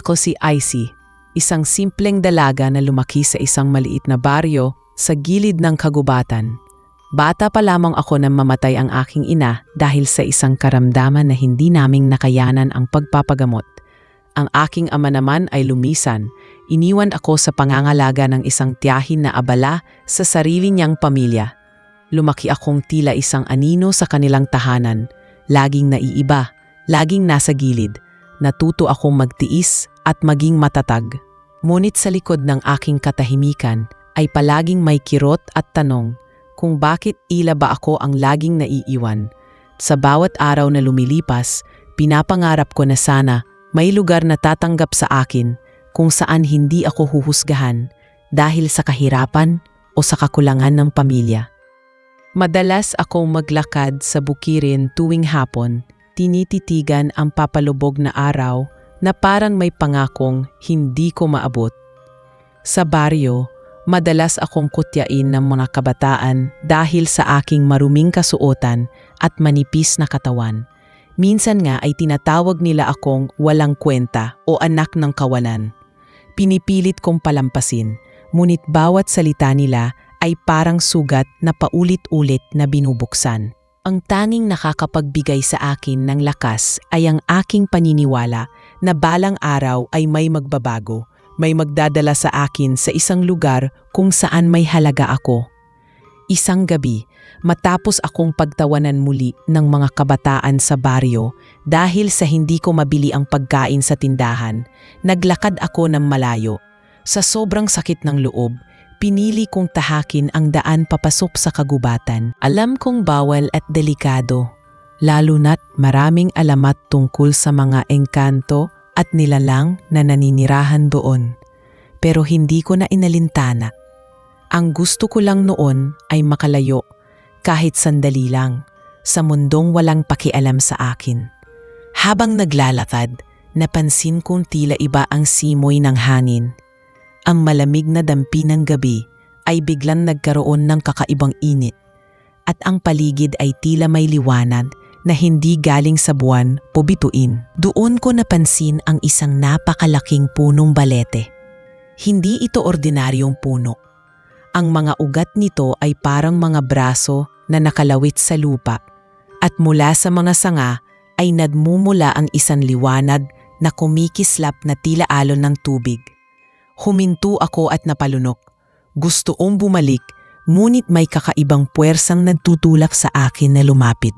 Ako si Icy, isang simpleng dalaga na lumaki sa isang maliit na baryo sa gilid ng kagubatan. Bata pa lamang ako nang mamatay ang aking ina dahil sa isang karamdaman na hindi naming nakayanan ang pagpapagamot. Ang aking ama naman ay lumisan. Iniwan ako sa pangangalaga ng isang tiyahin na abala sa sarili niyang pamilya. Lumaki akong tila isang anino sa kanilang tahanan, laging naiiba, laging nasa gilid. Natuto akong magtiis at maging matatag. Ngunit sa likod ng aking katahimikan ay palaging may kirot at tanong kung bakit ila ba ako ang laging naiiwan. Sa bawat araw na lumilipas, pinapangarap ko na sana may lugar na tatanggap sa akin kung saan hindi ako huhusgahan dahil sa kahirapan o sa kakulangan ng pamilya. Madalas akong maglakad sa bukirin tuwing hapon, tinititigan ang papalubog na araw na parang may pangakong hindi ko maabot. Sa baryo, madalas akong kutyain ng mga kabataan dahil sa aking maruming kasuotan at manipis na katawan. Minsan nga ay tinatawag nila akong walang kwenta o anak ng kawalan. Pinipilit kong palampasin, ngunit bawat salita nila ay parang sugat na paulit-ulit na binubuksan. Ang tanging nakakapagbigay sa akin ng lakas ay ang aking paniniwala na balang araw ay may magbabago, may magdadala sa akin sa isang lugar kung saan may halaga ako. Isang gabi, matapos akong pagtawanan muli ng mga kabataan sa baryo dahil sa hindi ko mabili ang pagkain sa tindahan, naglakad ako ng malayo. Sa sobrang sakit ng loob, pinili kong tahakin ang daan papasok sa kagubatan. Alam kong bawal at delikado, lalo na't maraming alamat tungkol sa mga engkanto at nilalang na naninirahan doon. Pero hindi ko na inalintana. Ang gusto ko lang noon ay makalayo, kahit sandali lang, sa mundong walang pakialam sa akin. Habang naglalakad, napansin kong tila iba ang simoy ng hangin. Ang malamig na dampi ng gabi ay biglang nagkaroon ng kakaibang init at ang paligid ay tila may liwanag na hindi galing sa buwan o bituin. Doon ko napansin ang isang napakalaking punong balete. Hindi ito ordinaryong puno. Ang mga ugat nito ay parang mga braso na nakalawit sa lupa at mula sa mga sanga ay nagmumula ang isang liwanag na kumikislap na tila alon ng tubig. Huminto ako at napalunok. Gusto kong bumalik, ngunit may kakaibang puwersang nagtutulak sa akin na lumapit.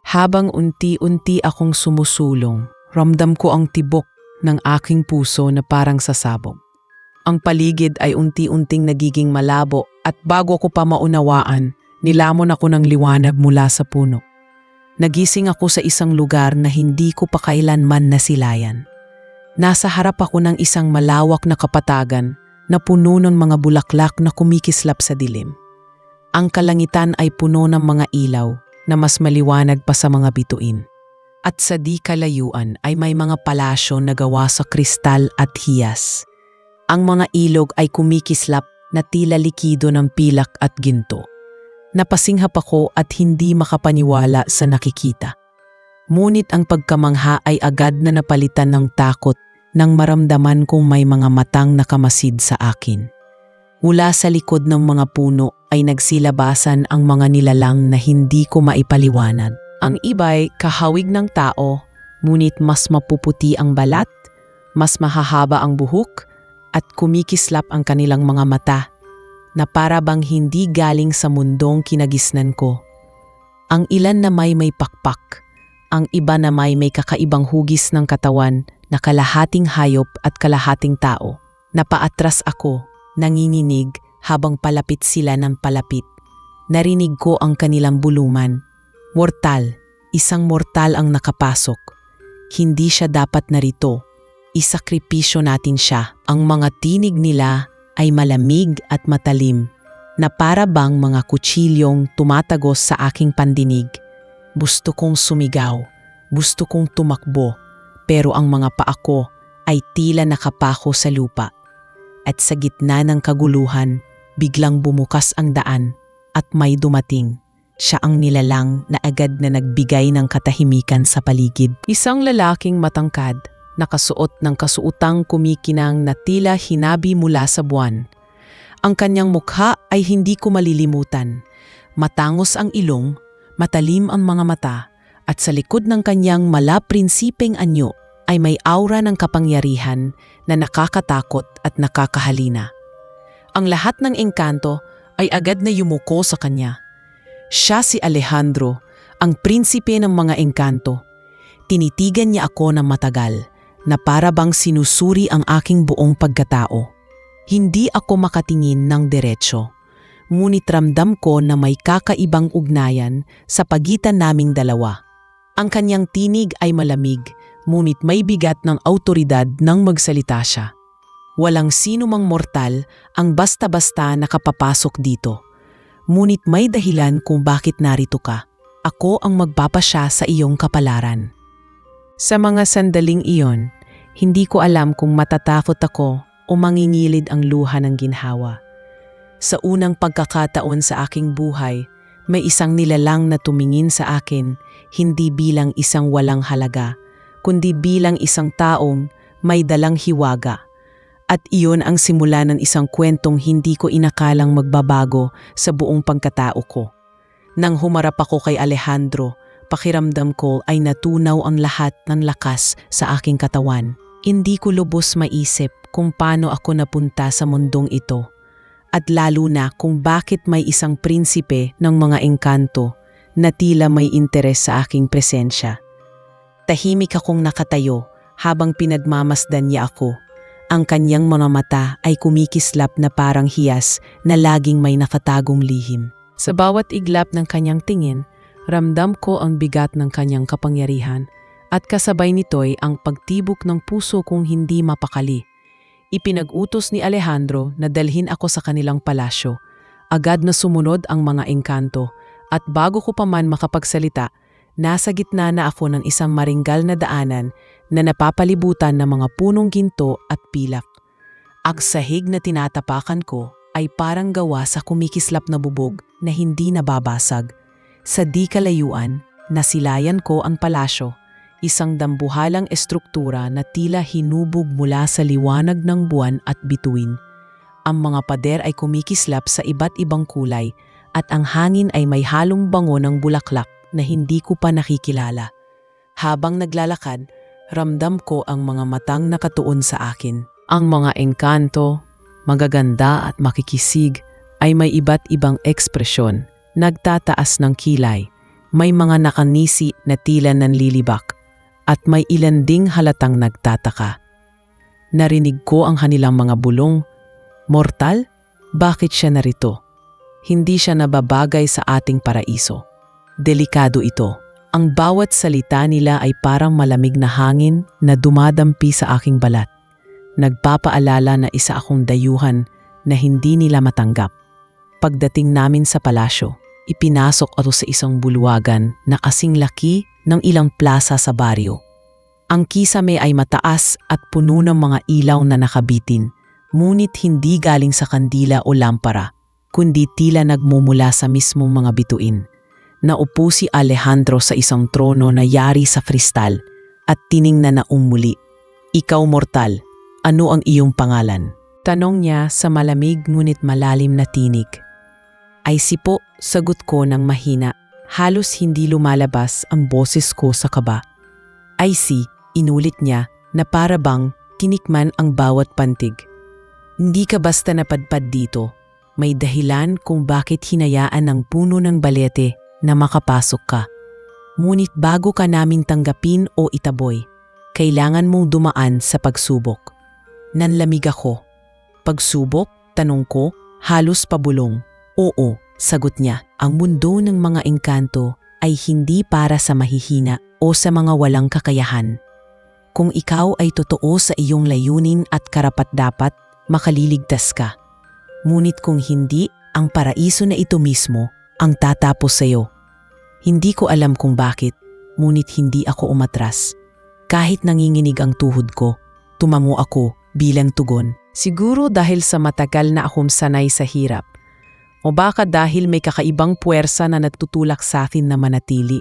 Habang unti-unti akong sumusulong, ramdam ko ang tibok ng aking puso na parang sasabog. Ang paligid ay unti-unting nagiging malabo at bago ko pa maunawaan, nilamon ako ng liwanag mula sa puno. Nagising ako sa isang lugar na hindi ko pa kailanman nasilayan. Nasa harap ako ng isang malawak na kapatagan na puno ng mga bulaklak na kumikislap sa dilim. Ang kalangitan ay puno ng mga ilaw na mas maliwanag pa sa mga bituin. At sa di kalayuan ay may mga palasyo na gawa sa kristal at hiyas. Ang mga ilog ay kumikislap na tila likido ng pilak at ginto. Napasinghap ako at hindi makapaniwala sa nakikita. Ngunit ang pagkamangha ay agad na napalitan ng takot nang maramdaman kong may mga matang nakamasid sa akin. Mula sa likod ng mga puno ay nagsilabasan ang mga nilalang na hindi ko maipaliwanag. Ang iba'y kahawig ng tao, ngunit mas mapuputi ang balat, mas mahahaba ang buhok, at kumikislap ang kanilang mga mata na para bang hindi galing sa mundong kinagisnan ko. Ang ilan na may pakpak, ang iba na may kakaibang hugis ng katawan na kalahating hayop at kalahating tao. Napaatras ako, nanginginig habang palapit sila ng palapit. Narinig ko ang kanilang buluman. Mortal, isang mortal ang nakapasok. Hindi siya dapat narito. Isakripisyo natin siya. Ang mga tinig nila ay malamig at matalim na para bang mga kutsilyong tumatagos sa aking pandinig. Gusto kong sumigaw, gusto kong tumakbo, pero ang mga paa ko ay tila nakapako sa lupa. At sa gitna ng kaguluhan, biglang bumukas ang daan at may dumating. Siya ang nilalang na agad na nagbigay ng katahimikan sa paligid. Isang lalaking matangkad, nakasuot ng kasuotang kumikinang na tila hinabi mula sa buwan. Ang kanyang mukha ay hindi ko malilimutan. Matangos ang ilong, matalim ang mga mata, at sa likod ng kanyang malaprinsipeng anyo ay may aura ng kapangyarihan na nakakatakot at nakakahalina. Ang lahat ng engkanto ay agad na yumuko sa kanya. Siya si Alejandro, ang prinsipe ng mga engkanto. Tinitigan niya ako ng matagal, na para bang sinusuri ang aking buong pagkatao. Hindi ako makatingin ng diretsyo, ngunit ramdam ko na may kakaibang ugnayan sa pagitan naming dalawa. Ang kanyang tinig ay malamig, ngunit may bigat ng awtoridad nang magsalita siya. Walang sino mang mortal ang basta-basta nakapapasok dito. Ngunit may dahilan kung bakit narito ka. Ako ang magpapasya sa iyong kapalaran. Sa mga sandaling iyon, hindi ko alam kung matatakot ako o mangingilid ang luha ng ginhawa. Sa unang pagkakataon sa aking buhay, may isang nilalang na tumingin sa akin, hindi bilang isang walang halaga, kundi bilang isang taong may dalang hiwaga. At iyon ang simula ng isang kwentong hindi ko inakalang magbabago sa buong pagkatao ko. Nang humarap ako kay Alejandro, pakiramdam ko ay natunaw ang lahat ng lakas sa aking katawan. Hindi ko lubos maisip kung paano ako napunta sa mundong ito, at lalo na kung bakit may isang prinsipe ng mga engkanto na tila may interes sa aking presensya. Tahimik akong nakatayo habang pinagmamasdan niya ako. Ang kanyang mga mata ay kumikislap na parang hiyas na laging may nakatagong lihim. Sa bawat iglap ng kanyang tingin, ramdam ko ang bigat ng kanyang kapangyarihan. At kasabay nito'y ang pagtibok ng puso kong hindi mapakali. Ipinag-utos ni Alejandro na dalhin ako sa kanilang palasyo. Agad na sumunod ang mga engkanto at bago ko pa man makapagsalita, nasa gitna na ako ng isang maringgal na daanan na napapalibutan ng mga punong ginto at pilak. Ang sahig na tinatapakan ko ay parang gawa sa kumikislap na bubog na hindi nababasag. Sa di kalayuan, nasilayan ko ang palasyo. Isang dambuhalang estruktura na tila hinubog mula sa liwanag ng buwan at bituin. Ang mga pader ay kumikislap sa iba't ibang kulay at ang hangin ay may halong bango ng bulaklak na hindi ko pa nakikilala. Habang naglalakad, ramdam ko ang mga matang nakatuon sa akin. Ang mga engkanto, magaganda at makikisig ay may iba't ibang ekspresyon, nagtataas ng kilay, may mga nakanisi na tila nanlilibak, at may ilan ding halatang nagtataka. Narinig ko ang kanilang mga bulong, "Mortal? Bakit siya narito? Hindi siya nababagay sa ating paraiso." Delikado ito. Ang bawat salita nila ay parang malamig na hangin na dumadampi sa aking balat. Nagpapaalala na isa akong dayuhan na hindi nila matanggap. Pagdating namin sa palasyo, ipinasok ako sa isang bulwagan na kasing laki ng ilang plaza sa baryo. Ang kisame ay mataas at puno ng mga ilaw na nakabitin, ngunit hindi galing sa kandila o lampara, kundi tila nagmumula sa mismong mga bituin. Naupo si Alejandro sa isang trono na yari sa kristal at tiningnan na umuli. "Ikaw mortal, ano ang iyong pangalan?" Tanong niya sa malamig ngunit malalim na tinig. "Ay sipo," sagot ko ng mahina. Halos hindi lumalabas ang boses ko sa kaba. "Ay si," inulit niya na para bang tinikman ang bawat pantig. "Hindi ka basta napadpad dito. May dahilan kung bakit hinayaan ng puno ng balete na makapasok ka. Ngunit bago ka namin tanggapin o itaboy, kailangan mong dumaan sa pagsubok." Nanlamig ako. "Pagsubok?" tanong ko, halos pabulong. "Oo," sagot niya. "Ang mundo ng mga engkanto ay hindi para sa mahihina o sa mga walang kakayahan. Kung ikaw ay totoo sa iyong layunin at karapat-dapat, makaliligtas ka. Ngunit kung hindi, ang paraiso na ito mismo ang tatapos sa iyo." Hindi ko alam kung bakit, ngunit hindi ako umatras. Kahit nanginginig ang tuhod ko, tumango ako bilang tugon. Siguro dahil sa matagal na akong sanay sa hirap. O baka dahil may kakaibang puwersa na nagtutulak sa akin na manatili.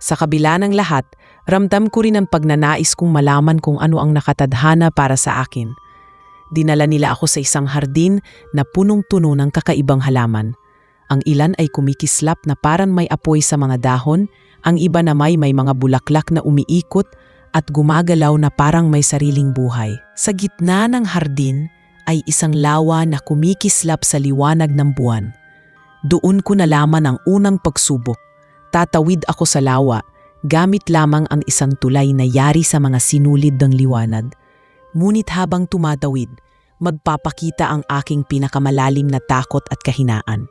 Sa kabila ng lahat, ramdam ko rin ang pagnanais kong malaman kung ano ang nakatadhana para sa akin. Dinala nila ako sa isang hardin na punong-puno ng kakaibang halaman. Ang ilan ay kumikislap na parang may apoy sa mga dahon, ang iba na may mga bulaklak na umiikot at gumagalaw na parang may sariling buhay. Sa gitna ng hardin ay isang lawa na kumikislap sa liwanag ng buwan. Doon ko nalaman ang unang pagsubok. Tatawid ako sa lawa, gamit lamang ang isang tulay na yari sa mga sinulid ng liwanag. Ngunit habang tumatawid, magpapakita ang aking pinakamalalim na takot at kahinaan.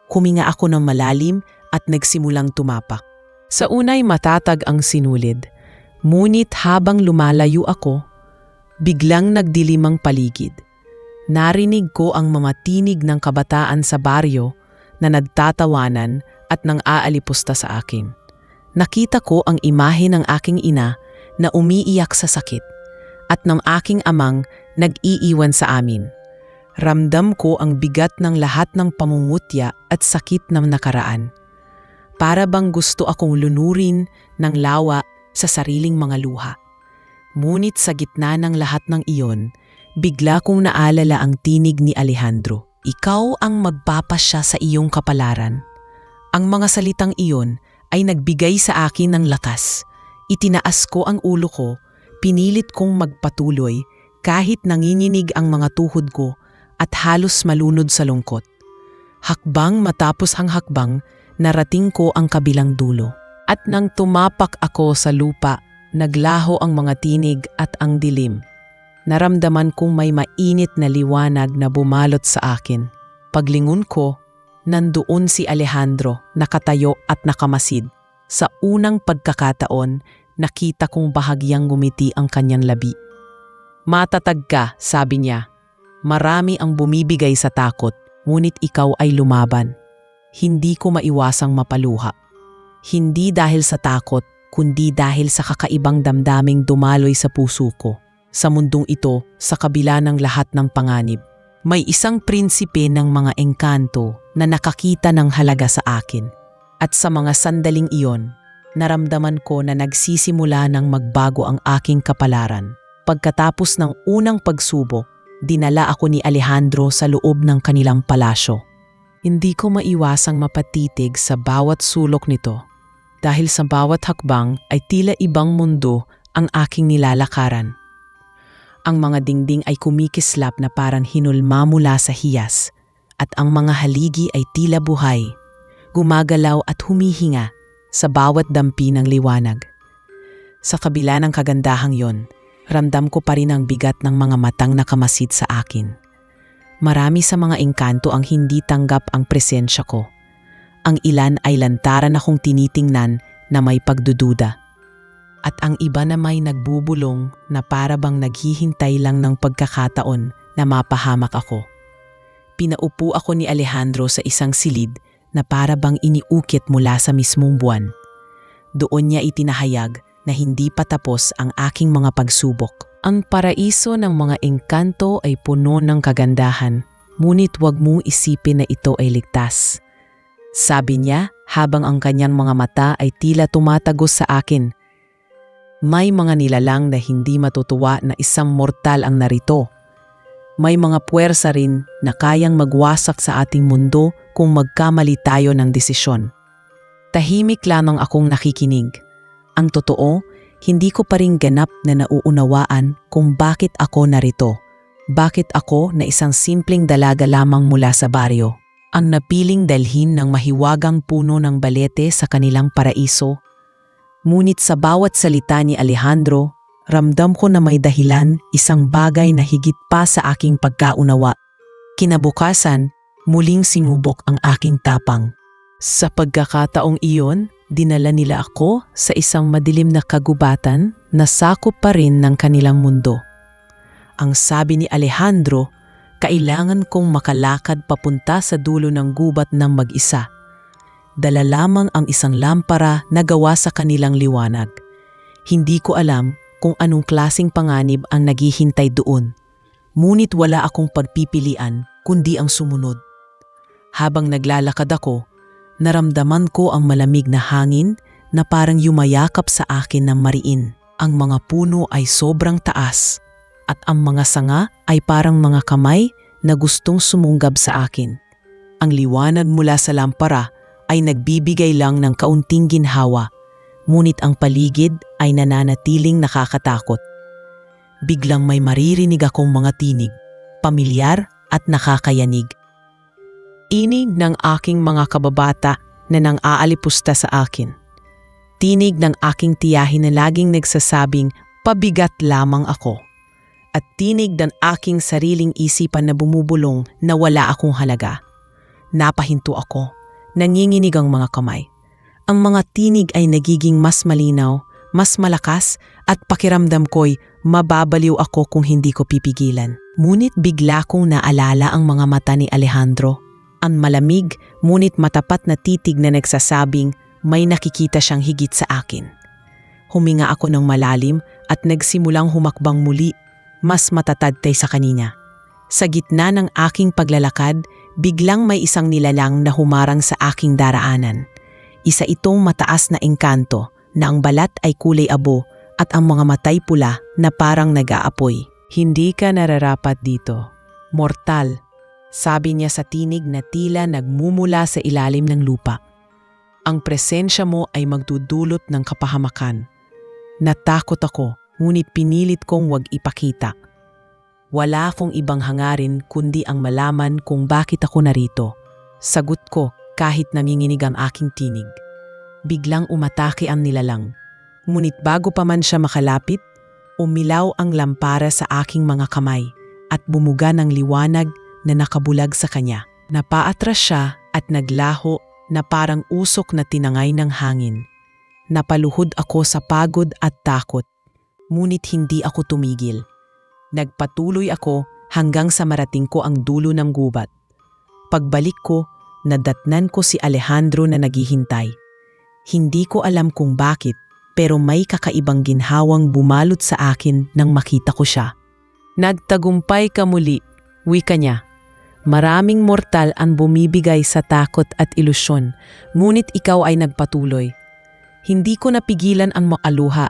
Huminga ako ng malalim at nagsimulang tumapak. Sa unay matatag ang sinulid, ngunit habang lumalayo ako, biglang nagdilim ang paligid. Narinig ko ang mga tinig ng kabataan sa baryo na nagtatawanan at nang aalipusta sa akin. Nakita ko ang imahe ng aking ina na umiiyak sa sakit at ng aking amang nag-iiwan sa amin. Ramdam ko ang bigat ng lahat ng pamumutya at sakit ng nakaraan. Para bang gusto akong lunurin ng lawa sa sariling mga luha. Ngunit sa gitna ng lahat ng iyon, bigla kong naalala ang tinig ni Alejandro. Ikaw ang magpapasya sa iyong kapalaran. Ang mga salitang iyon ay nagbigay sa akin ng lakas. Itinaas ko ang ulo ko, pinilit kong magpatuloy kahit nanginginig ang mga tuhod ko at halos malunod sa lungkot. Hakbang matapos ang hakbang, narating ko ang kabilang dulo. At nang tumapak ako sa lupa, naglaho ang mga tinig at ang dilim. Naramdaman kong may mainit na liwanag na bumalot sa akin. Paglingon ko, nandoon si Alejandro, nakatayo at nakamasid. Sa unang pagkakataon, nakita kong bahagyang ngumiti ang kanyang labi. Matatag ka, sabi niya. Marami ang bumibigay sa takot, ngunit ikaw ay lumaban. Hindi ko maiwasang mapaluha. Hindi dahil sa takot, kundi dahil sa kakaibang damdaming dumaloy sa puso ko. Sa mundong ito, sa kabila ng lahat ng panganib, may isang prinsipe ng mga engkanto na nakakita ng halaga sa akin. At sa mga sandaling iyon, naramdaman ko na nagsisimula ng magbago ang aking kapalaran. Pagkatapos ng unang pagsubok, dinala ako ni Alejandro sa loob ng kanilang palasyo. Hindi ko maiwasang mapatitig sa bawat sulok nito dahil sa bawat hakbang ay tila ibang mundo ang aking nilalakaran. Ang mga dingding ay kumikislap na parang hinulma mula sa hiyas at ang mga haligi ay tila buhay, gumagalaw at humihinga sa bawat dampi ng liwanag. Sa kabila ng kagandahang yon, ramdam ko pa rin ang bigat ng mga matang nakamasid sa akin. Marami sa mga engkanto ang hindi tanggap ang presensya ko. Ang ilan ay lantaran akong tinitingnan na may pagdududa. At ang iba na may nagbubulong na para bang naghihintay lang ng pagkakataon na mapahamak ako. Pinaupo ako ni Alejandro sa isang silid na para bang iniukit mula sa mismong buwan. Doon niya itinahayag na hindi pa tapos ang aking mga pagsubok. Ang paraiso ng mga engkanto ay puno ng kagandahan, ngunit huwag mong isipin na ito ay ligtas. Sabi niya habang ang kanyang mga mata ay tila tumatagos sa akin. May mga nilalang na hindi matutuwa na isang mortal ang narito. May mga puwersa rin na kayang magwasak sa ating mundo kung magkamali tayo ng desisyon. Tahimik lamang akong nakikinig. Ang totoo, hindi ko pa rin ganap na nauunawaan kung bakit ako narito. Bakit ako na isang simpleng dalaga lamang mula sa baryo ang napiling dalhin ng mahiwagang puno ng balete sa kanilang paraiso. Ngunit sa bawat salita ni Alejandro, ramdam ko na may dahilan, isang bagay na higit pa sa aking pagkaunawa. Kinabukasan, muling sinubok ang aking tapang. Sa pagkakataong iyon, dinala nila ako sa isang madilim na kagubatan na sakop pa rin ng kanilang mundo. Ang sabi ni Alejandro, kailangan kong makalakad papunta sa dulo ng gubat ng mag-isa. Dala lamang ang isang lampara na gawa sa kanilang liwanag. Hindi ko alam kung anong klaseng panganib ang naghihintay doon. Ngunit wala akong pagpipilian kundi ang sumunod. Habang naglalakad ako, naramdaman ko ang malamig na hangin na parang yumayakap sa akin ng mariin. Ang mga puno ay sobrang taas at ang mga sanga ay parang mga kamay na gustong sumunggab sa akin. Ang liwanag mula sa lampara ay nagbibigay lang ng kaunting ginhawa, ngunit ang paligid ay nananatiling nakakatakot. Biglang may maririnig akong mga tinig, pamilyar at nakakayanig. Inig ng aking mga kababata na nang aalipusta sa akin. Tinig ng aking tiyahin na laging nagsasabing pabigat lamang ako. At tinig ng aking sariling isipan na bumubulong na wala akong halaga. Napahinto ako, nanginginig ang mga kamay. Ang mga tinig ay nagiging mas malinaw, mas malakas at pakiramdam ko'y mababaliw ako kung hindi ko pipigilan. Ngunit bigla kong naalala ang mga mata ni Alejandro. Ang malamig ngunit matapat na titig na nagsasabing may nakikita siyang higit sa akin. Huminga ako ng malalim at nagsimulang humakbang muli, mas matatag sa kanina. Sa gitna ng aking paglalakad, biglang may isang nilalang na humarang sa aking daraanan. Isa itong mataas na engkanto na ang balat ay kulay abo at ang mga matay pula na parang nag-aapoy. Hindi ka nararapat dito, mortal, sabi niya sa tinig na tila nagmumula sa ilalim ng lupa. Ang presensya mo ay magdudulot ng kapahamakan. Natakot ako, ngunit pinilit kong wag ipakita. Wala akong ibang hangarin kundi ang malaman kung bakit ako narito. Sagot ko kahit nanginginig ang aking tinig. Biglang umatake ang nilalang. Ngunit bago pa man siya makalapit, umilaw ang lampara sa aking mga kamay at bumuga ng liwanag na nakabulag sa kanya. Napaatras siya at naglaho na parang usok na tinangay ng hangin. Napaluhod ako sa pagod at takot, ngunit hindi ako tumigil. Nagpatuloy ako hanggang sa marating ko ang dulo ng gubat. Pagbalik ko, nadatnan ko si Alejandro na naghihintay. Hindi ko alam kung bakit, pero may kakaibang ginhawang bumalot sa akin nang makita ko siya. Nagtagumpay ka muli, wika niya. Maraming mortal ang bumibigay sa takot at ilusyon, ngunit ikaw ay nagpatuloy. Hindi ko napigilan ang maaluha,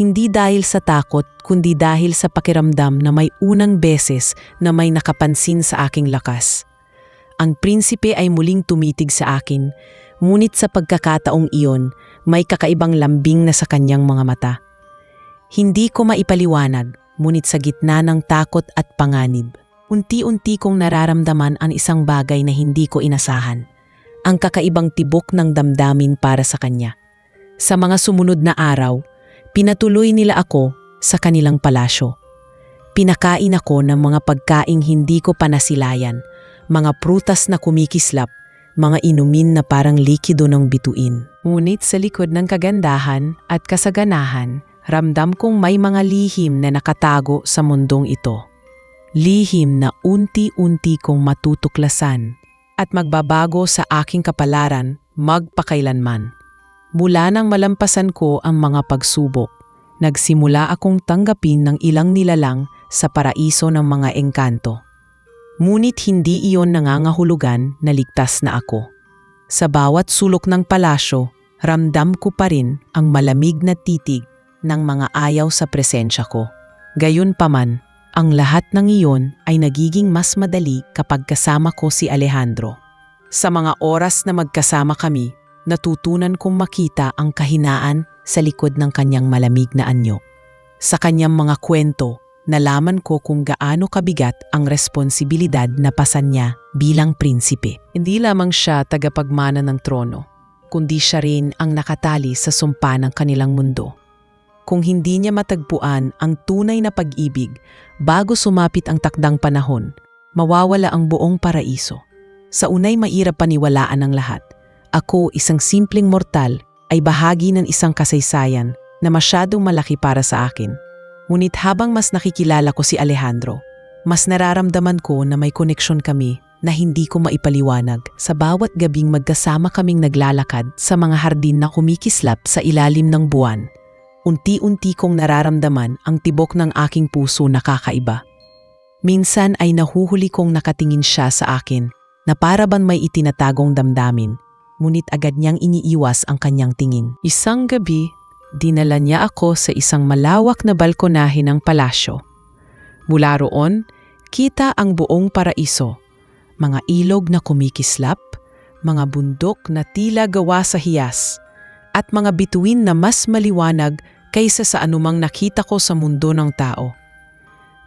hindi dahil sa takot, kundi dahil sa pakiramdam na may unang beses na may nakapansin sa aking lakas. Ang prinsipe ay muling tumitig sa akin, ngunit sa pagkakataong iyon, may kakaibang lambing na sa kanyang mga mata. Hindi ko maipaliwanag, ngunit sa gitna ng takot at panganib, unti-unti kong nararamdaman ang isang bagay na hindi ko inasahan. Ang kakaibang tibok ng damdamin para sa kanya. Sa mga sumunod na araw, pinatuloy nila ako sa kanilang palasyo. Pinakain ako ng mga pagkaing hindi ko pa nasilayan, mga prutas na kumikislap, mga inumin na parang likido ng bituin. Ngunit sa likod ng kagandahan at kasaganahan, ramdam kong may mga lihim na nakatago sa mundong ito. Lihim na unti-unti kong matutuklasan at magbabago sa aking kapalaran magpakailanman. Mula nang malampasan ko ang mga pagsubok, nagsimula akong tanggapin ng ilang nilalang sa paraiso ng mga engkanto. Ngunit hindi iyon nangangahulugan na ligtas na ako. Sa bawat sulok ng palasyo, ramdam ko pa rin ang malamig na titig ng mga ayaw sa presensya ko. Gayunpaman, ang lahat ng iyon ay nagiging mas madali kapag kasama ko si Alejandro. Sa mga oras na magkasama kami, natutunan kong makita ang kahinaan sa likod ng kanyang malamig na anyo. Sa kanyang mga kwento, nalaman ko kung gaano kabigat ang responsibilidad na pasan niya bilang prinsipe. Hindi lamang siya tagapagmana ng trono, kundi siya rin ang nakatali sa sumpa ng kanilang mundo. Kung hindi niya matagpuan ang tunay na pag-ibig bago sumapit ang takdang panahon, mawawala ang buong paraiso. Sa unay mairap paniwalaan ng lahat, ako, isang simpleng mortal, ay bahagi ng isang kasaysayan na masyadong malaki para sa akin. Ngunit habang mas nakikilala ko si Alejandro, mas nararamdaman ko na may koneksyon kami na hindi ko maipaliwanag. Sa bawat gabing magkasama kaming naglalakad sa mga hardin na kumikislap sa ilalim ng buwan, unti-unti kong nararamdaman ang tibok ng aking puso na kakaiba. Minsan ay nahuhuli kong nakatingin siya sa akin na para bang may itinatagong damdamin. ngunit agad niyang iniiwas ang kanyang tingin. Isang gabi, dinala niya ako sa isang malawak na balkonahe ng palasyo. Mula roon, kita ang buong paraiso, mga ilog na kumikislap, mga bundok na tila gawa sa hiyas, at mga bituin na mas maliwanag kaysa sa anumang nakita ko sa mundo ng tao.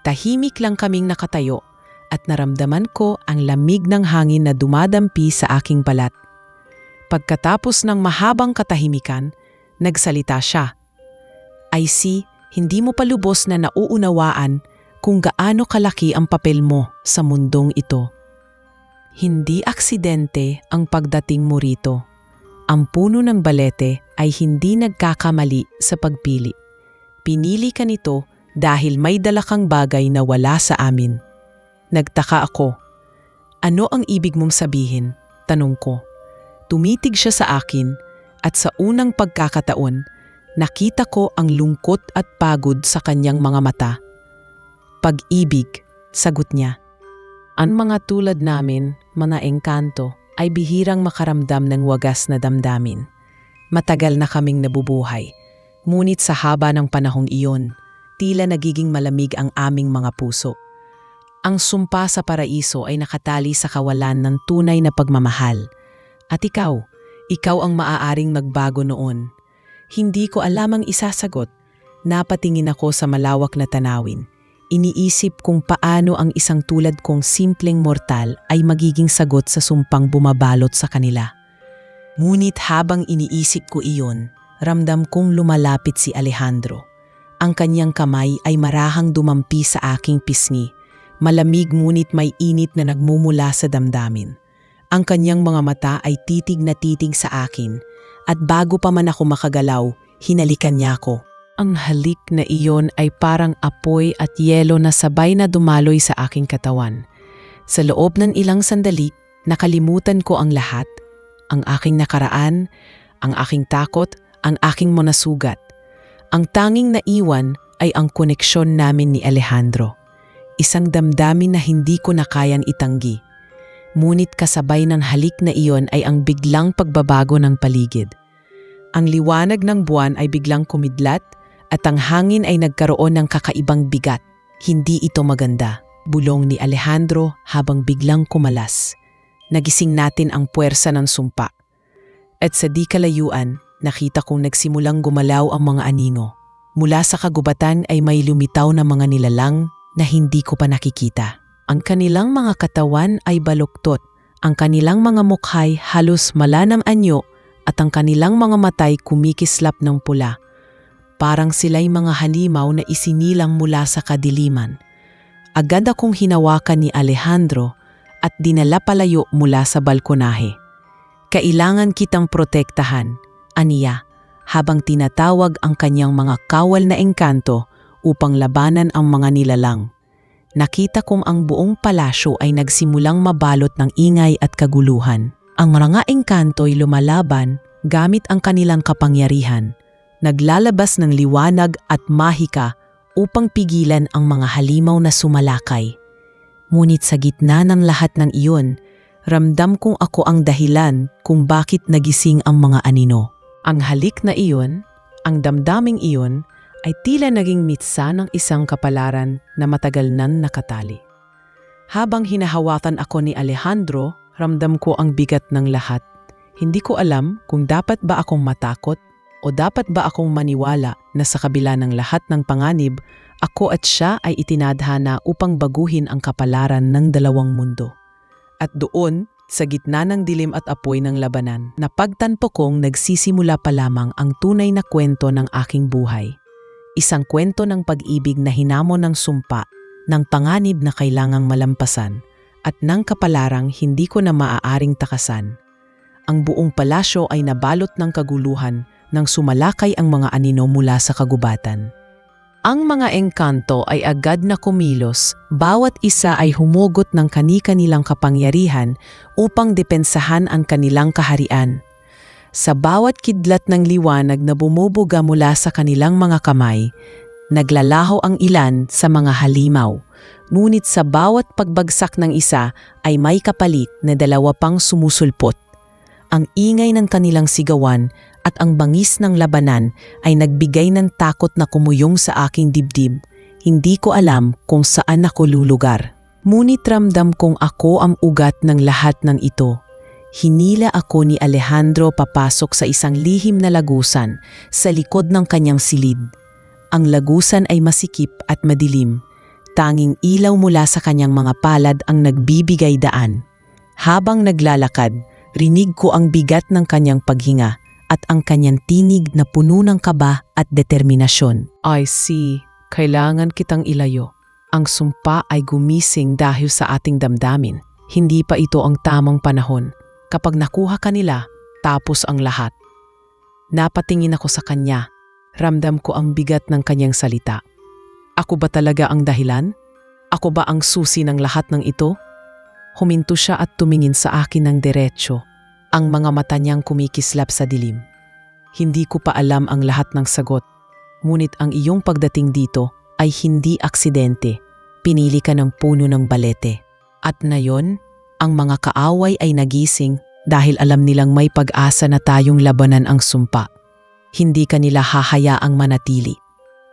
Tahimik lang kaming nakatayo at naramdaman ko ang lamig ng hangin na dumadampi sa aking balat. Pagkatapos ng mahabang katahimikan, nagsalita siya. I see, hindi mo pa lubos na nauunawaan kung gaano kalaki ang papel mo sa mundong ito. Hindi aksidente ang pagdating mo rito. Ang puno ng balete ay hindi nagkakamali sa pagpili. Pinili ka nito dahil may dala kang bagay na wala sa amin. Nagtaka ako. Ano ang ibig mong sabihin? Tanong ko. Tumitig siya sa akin at sa unang pagkakataon, nakita ko ang lungkot at pagod sa kanyang mga mata. Pag-ibig, sagot niya. Ang mga tulad namin, mga engkanto, ay bihirang makaramdam ng wagas na damdamin. Matagal na kaming nabubuhay, ngunit sa haba ng panahong iyon, tila nagiging malamig ang aming mga puso. Ang sumpa sa paraiso ay nakatali sa kawalan ng tunay na pagmamahal. At ikaw ang maaaring magbago noon. Hindi ko alam ang isasagot. Napatingin ako sa malawak na tanawin. Iniisip kung paano ang isang tulad kong simpleng mortal ay magiging sagot sa sumpang bumabalot sa kanila. Ngunit habang iniisip ko iyon, ramdam kong lumalapit si Alejandro. Ang kanyang kamay ay marahang dumampi sa aking pisngi. Malamig ngunit may init na nagmumula sa damdamin. Ang kanyang mga mata ay titig na titig sa akin at bago pa man ako makagalaw, hinalikan niya ako. Ang halik na iyon ay parang apoy at yelo na sabay na dumaloy sa aking katawan. Sa loob ng ilang sandali, nakalimutan ko ang lahat. Ang aking nakaraan, ang aking takot, ang aking mga sugat. Ang tanging naiwan ay ang koneksyon namin ni Alejandro. Isang damdamin na hindi ko na kayang itanggi. Ngunit kasabay ng halik na iyon ay ang biglang pagbabago ng paligid. Ang liwanag ng buwan ay biglang kumidlat at ang hangin ay nagkaroon ng kakaibang bigat. Hindi ito maganda, bulong ni Alejandro habang biglang kumalas. Nagising natin ang puwersa ng sumpa. At sa di kalayuan, nakita kong nagsimulang gumalaw ang mga anino. Mula sa kagubatan ay may lumitaw na mga nilalang na hindi ko pa nakikita. Ang kanilang mga katawan ay baluktot, ang kanilang mga mukhay halos malanam anyo at ang kanilang mga matay kumikislap ng pula. Parang sila'y mga halimaw na isinilang mula sa kadiliman. Agad akong hinawakan ni Alejandro at dinala palayo mula sa balkonahe. Kailangan kitang protektahan, aniya, habang tinatawag ang kanyang mga kawal na engkanto upang labanan ang mga nilalang. Nakita kong ang buong palasyo ay nagsimulang mabalot ng ingay at kaguluhan. Ang mga engkanto'y lumalaban gamit ang kanilang kapangyarihan. Naglalabas ng liwanag at mahika upang pigilan ang mga halimaw na sumalakay. Ngunit sa gitna ng lahat ng iyon, ramdam kong ako ang dahilan kung bakit nagising ang mga anino. Ang halik na iyon, ang damdaming iyon, ay tila naging mitsa ng isang kapalaran na matagal nang nakatali. Habang hinahawakan ako ni Alejandro, ramdam ko ang bigat ng lahat. Hindi ko alam kung dapat ba akong matakot o dapat ba akong maniwala na sa kabila ng lahat ng panganib, ako at siya ay itinadhana upang baguhin ang kapalaran ng dalawang mundo. At doon, sa gitna ng dilim at apoy ng labanan, napagtanpo kong nagsisimula pa lamang ang tunay na kwento ng aking buhay. Isang kwento ng pag-ibig na hinamon ng sumpa, ng panganib na kailangang malampasan, at ng kapalarang hindi ko na maaaring takasan. Ang buong palasyo ay nabalot ng kaguluhan nang sumalakay ang mga anino mula sa kagubatan. Ang mga engkanto ay agad na kumilos, bawat isa ay humugot ng kani-kanilang kapangyarihan upang depensahan ang kanilang kaharian. Sa bawat kidlat ng liwanag na bumubuga mula sa kanilang mga kamay, naglalaho ang ilan sa mga halimaw, ngunit sa bawat pagbagsak ng isa ay may kapalit na dalawa pang sumusulpot. Ang ingay ng kanilang sigawan at ang bangis ng labanan ay nagbigay ng takot na kumuyong sa aking dibdib. Hindi ko alam kung saan ako lulugar. Ngunit ramdam kong ako ang ugat ng lahat ng ito. Hinila ako ni Alejandro papasok sa isang lihim na lagusan sa likod ng kanyang silid. Ang lagusan ay masikip at madilim. Tanging ilaw mula sa kanyang mga palad ang nagbibigay daan. Habang naglalakad, rinig ko ang bigat ng kanyang paghinga at ang kanyang tinig na puno ng kaba at determinasyon. I see. Kailangan kitang ilayo. Ang sumpa ay gumising dahil sa ating damdamin. Hindi pa ito ang tamang panahon. Kapag nakuha ka nila, tapos ang lahat. Napatingin ako sa kanya. Ramdam ko ang bigat ng kanyang salita. Ako ba talaga ang dahilan? Ako ba ang susi ng lahat ng ito? Huminto siya at tumingin sa akin ng diretsyo. Ang mga mata niyang kumikislap sa dilim. Hindi ko pa alam ang lahat ng sagot. Ngunit ang iyong pagdating dito ay hindi aksidente. Pinili ka ng puno ng balete. At ngayon, ang mga kaaway ay nagising dahil alam nilang may pag-asa na tayong labanan ang sumpa. Hindi ka nila hahayaang manatili.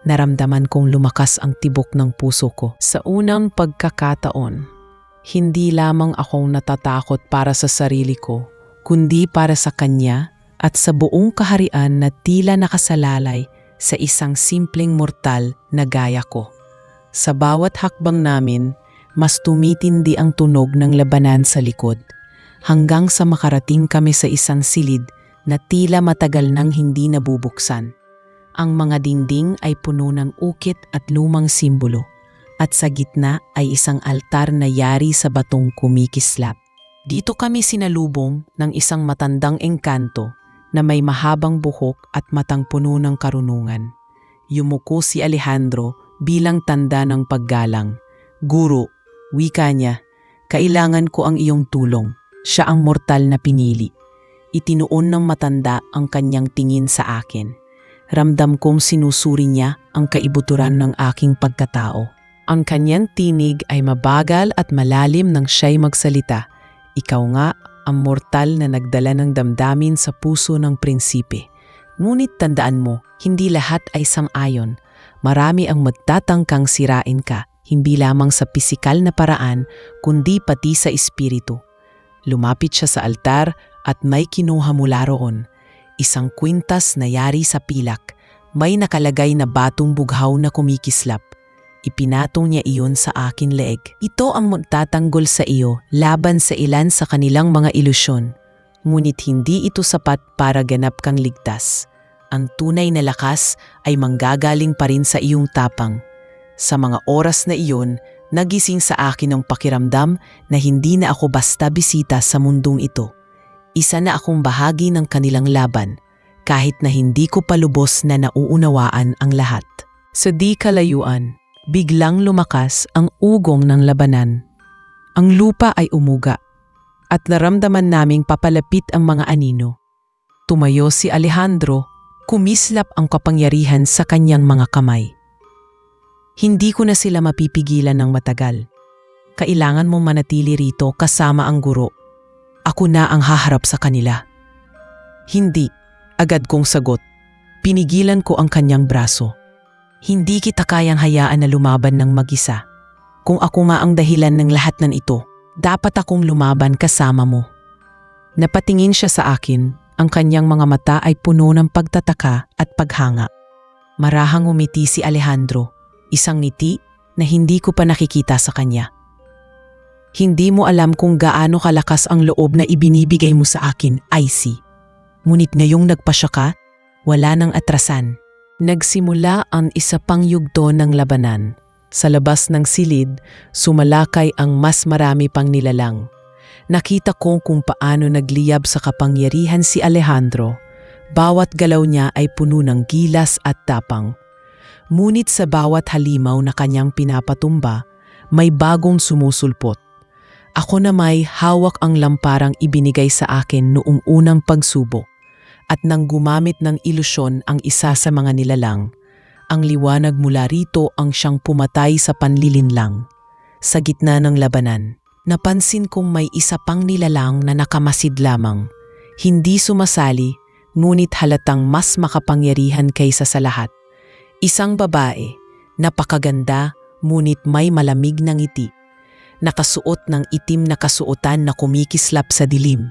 Naramdaman kong lumakas ang tibok ng puso ko. Sa unang pagkakataon, hindi lamang akong natatakot para sa sarili ko, kundi para sa kanya at sa buong kaharian na tila nakasalalay sa isang simpleng mortal na gaya ko. Sa bawat hakbang namin, mas tumitindi ang tunog ng labanan sa likod, hanggang sa makarating kami sa isang silid na tila matagal nang hindi nabubuksan. Ang mga dingding ay puno ng ukit at lumang simbolo, at sa gitna ay isang altar na yari sa batong kumikislap. Dito kami sinalubong ng isang matandang engkanto na may mahabang buhok at matang puno ng karunungan. Yumuko si Alejandro bilang tanda ng paggalang. Guro, wika niya, kailangan ko ang iyong tulong. Siya ang mortal na pinili. Itinuon ng matanda ang kanyang tingin sa akin. Ramdam kong sinusuri niya ang kaibuturan ng aking pagkatao. Ang kanyang tinig ay mabagal at malalim nang siya'y magsalita. Ikaw nga ang mortal na nagdala ng damdamin sa puso ng prinsipe. Ngunit tandaan mo, hindi lahat ay sang-ayon. Marami ang magtatangkang sirain ka, hindi lamang sa pisikal na paraan, kundi pati sa espiritu. Lumapit siya sa altar at may kinuha mula roon. Isang kwintas na yari sa pilak, may nakalagay na batong bughaw na kumikislap. Ipinatong niya iyon sa akin leeg. Ito ang magtatanggol sa iyo laban sa ilan sa kanilang mga ilusyon. Ngunit hindi ito sapat para ganap kang ligtas. Ang tunay na lakas ay manggagaling pa rin sa iyong tapang. Sa mga oras na iyon, nagising sa akin ang pakiramdam na hindi na ako basta bisita sa mundong ito. Isa na akong bahagi ng kanilang laban, kahit na hindi ko pa lubos na nauunawaan ang lahat. Sa di kalayuan, biglang lumakas ang ugong ng labanan. Ang lupa ay umuga at naramdaman naming papalapit ang mga anino. Tumayo si Alejandro, kumislap ang kapangyarihan sa kanyang mga kamay. Hindi ko na sila mapipigilan ng matagal. Kailangan mong manatili rito kasama ang guro. Ako na ang haharap sa kanila. Hindi, agad kong sagot. Pinigilan ko ang kanyang braso. Hindi kita kayang hayaan na lumaban ng mag-isa. Kung ako nga ang dahilan ng lahat ng ito, dapat akong lumaban kasama mo. Napatingin siya sa akin, ang kanyang mga mata ay puno ng pagtataka at paghanga. Marahang umiti si Alejandro, isang ngiti na hindi ko pa nakikita sa kanya. Hindi mo alam kung gaano kalakas ang loob na ibinibigay mo sa akin, Icy. Ngunit ngayong nagpasya ka, wala nang atrasan. Nagsimula ang isa pang yugto ng labanan. Sa labas ng silid, sumalakay ang mas marami pang nilalang. Nakita ko kung paano nagliyab sa kapangyarihan si Alejandro. Bawat galaw niya ay puno ng gilas at tapang. Ngunit sa bawat halimaw na kanyang pinapatumba, may bagong sumusulpot. Ako na may hawak ang lamparang ibinigay sa akin noong unang pagsubok. At nang gumamit ng ilusyon ang isa sa mga nilalang, ang liwanag mula rito ang siyang pumatay sa panlilinlang. Sa gitna ng labanan, napansin kong may isa pang nilalang na nakamasid lamang. Hindi sumasali, ngunit halatang mas makapangyarihan kaysa sa lahat. Isang babae, napakaganda, ngunit may malamig na ngiti. Nakasuot ng itim na kasuotan na kumikislap sa dilim.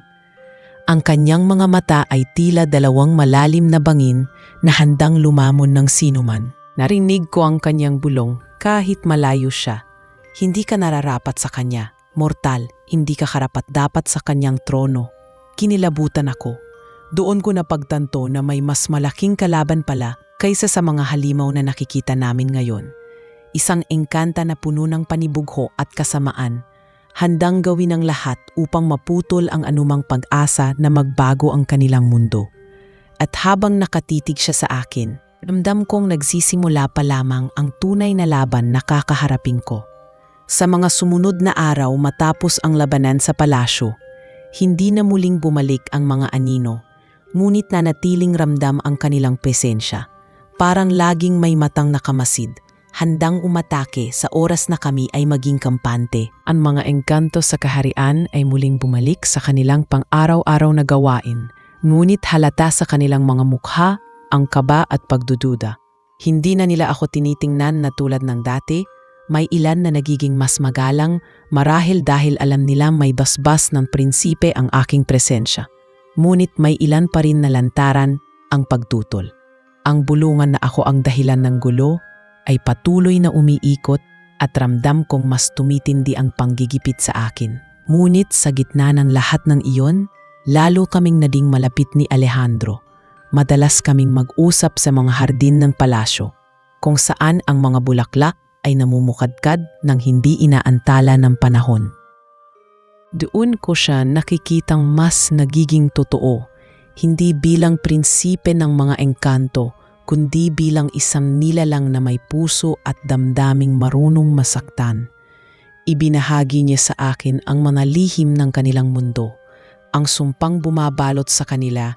Ang kanyang mga mata ay tila dalawang malalim na bangin na handang lumamon ng sinuman. Narinig ko ang kanyang bulong kahit malayo siya. Hindi ka nararapat sa kanya, mortal, hindi ka karapat-dapat sa kanyang trono. Kinilabutan ako. Doon ko napagtanto na may mas malaking kalaban pala kaysa sa mga halimaw na nakikita namin ngayon. Isang engkanta na puno ng panibugho at kasamaan, handang gawin ang lahat upang maputol ang anumang pag-asa na magbago ang kanilang mundo. At habang nakatitig siya sa akin, ramdam kong nagsisimula pa lamang ang tunay na laban na kakaharapin ko. Sa mga sumunod na araw matapos ang labanan sa palasyo, hindi na muling bumalik ang mga anino, ngunit nanatiling ramdam ang kanilang presensya. Parang laging may matang nakamasid, handang umatake sa oras na kami ay maging kampante. Ang mga engkanto sa kaharian ay muling bumalik sa kanilang pang-araw-araw na gawain, ngunit halata sa kanilang mga mukha ang kaba at pagdududa. Hindi na nila ako tinitingnan na tulad ng dati, may ilan na nagiging mas magalang marahil dahil alam nila may basbas ng prinsipe ang aking presensya. Ngunit may ilan pa rin na lantaran ang pagtutol. Ang bulungan na ako ang dahilan ng gulo ay patuloy na umiikot at ramdam kong mas tumitindi ang panggigipit sa akin. Ngunit sa gitna ng lahat ng iyon, lalo kaming naging malapit ni Alejandro. Madalas kaming mag-usap sa mga hardin ng palasyo, kung saan ang mga bulaklak ay namumukadkad ng hindi inaantala ng panahon. Doon ko siya nakikitang mas nagiging totoo, hindi bilang prinsipe ng mga engkanto, kundi bilang isang nilalang na may puso at damdaming marunong masaktan. Ibinahagi niya sa akin ang mga lihim ng kanilang mundo, ang sumpang bumabalot sa kanila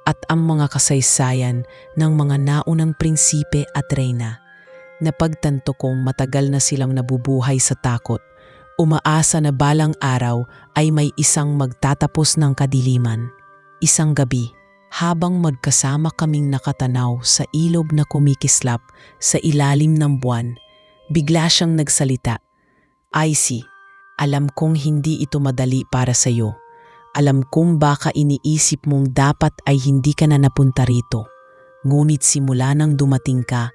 at ang mga kasaysayan ng mga naunang prinsipe at reyna. Napagtanto kong matagal na silang nabubuhay sa takot, umaasa na balang araw ay may isang magtatapos ng kadiliman. Isang gabi, habang magkasama kaming nakatanaw sa ilog na kumikislap sa ilalim ng buwan, bigla siyang nagsalita. Icy, alam kong hindi ito madali para sa iyo. Alam kong baka iniisip mong dapat ay hindi ka na napunta rito. Ngunit simula nang dumating ka,